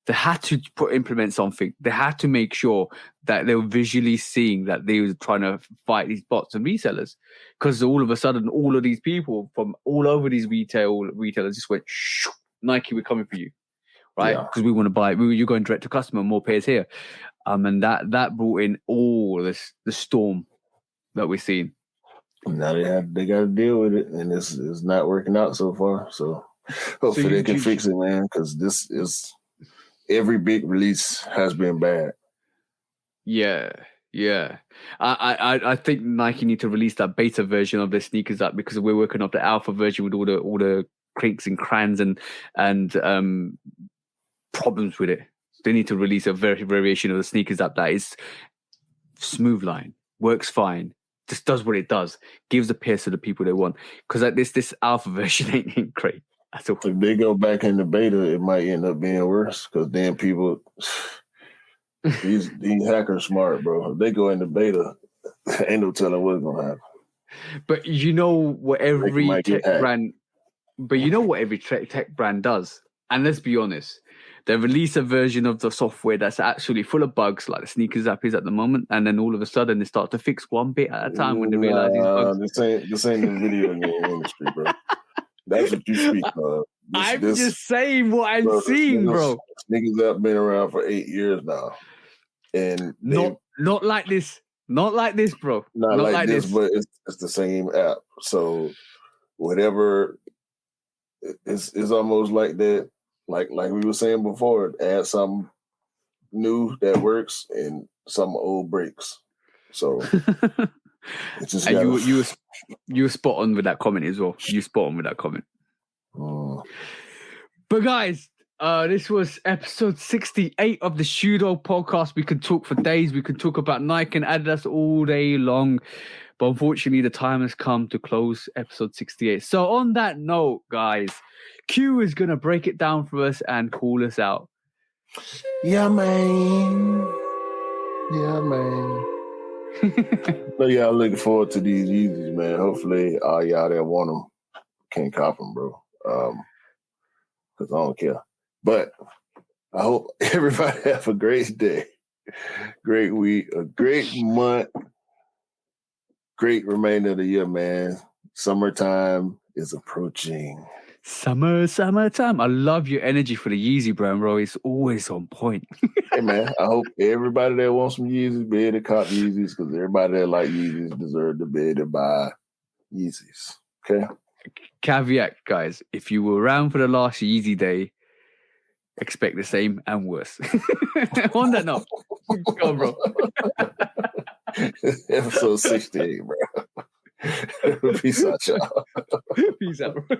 They had to implement something. They had to make sure that they were visually seeing that they were trying to fight these bots and resellers. Because all of a sudden, all of these people from all over these retailers just went, Nike, we're coming for you, right? Because we want to buy. You're going direct to customer, more pairs here, and that brought in all this the storm that we're seeing. Now they got to deal with it, and it's not working out so far. So hopefully they can fix it, man. Because this is every big release has been bad. Yeah. I think Nike need to release that beta version of their sneakers app, because we're working off the alpha version with all the crinks and crans and problems with it. They need to release a variation of the sneakers app that is smooth line, works fine, just does what it does, gives the pairs to the people they want. Because like this alpha version ain't great at all. If they go back into beta, it might end up being worse, because then people, these hackers smart, bro. If they go into beta, ain't no telling what's gonna happen. But you know what every tech brand does, and let's be honest, they release a version of the software that's actually full of bugs, like the sneakers app is at the moment, and then all of a sudden they start to fix one bit at a time when they realize these bugs. This ain't the video game industry, bro. That's what you speak of. I'm just saying what I'm seeing, bro. Sneakers app been around for 8 years now, and not like this, bro. Not like this, but it's the same app. So whatever, it's almost like that. Like we were saying before, add something new that works and some old breaks. So it's just and you were spot on with that comment as well. You spot on with that comment. But guys, this was episode 68 of the Pseudo Podcast. We could talk for days. We could talk about Nike and Adidas all day long. But unfortunately, the time has come to close episode 68. So on that note, guys, Q is going to break it down for us and call us out. Yeah, man. So yeah, I'm looking forward to these Yeezys, man. Hopefully all y'all that want them can cop them, bro. Because I don't care. But I hope everybody have a great day, great week, a great month, great remainder of the year, man. Summertime is approaching. Summertime. I love your energy for the Yeezy brand, bro. It's always on point. Hey, man, I hope everybody that wants some Yeezys be able to cop Yeezys, because everybody that like Yeezys deserve to be able to buy Yeezys. Okay? Caveat, guys. If you were around for the last Yeezy day, expect the same and worse. On that note, go on, bro. Episode 68, bro. Peace out, y'all. Peace out, bro.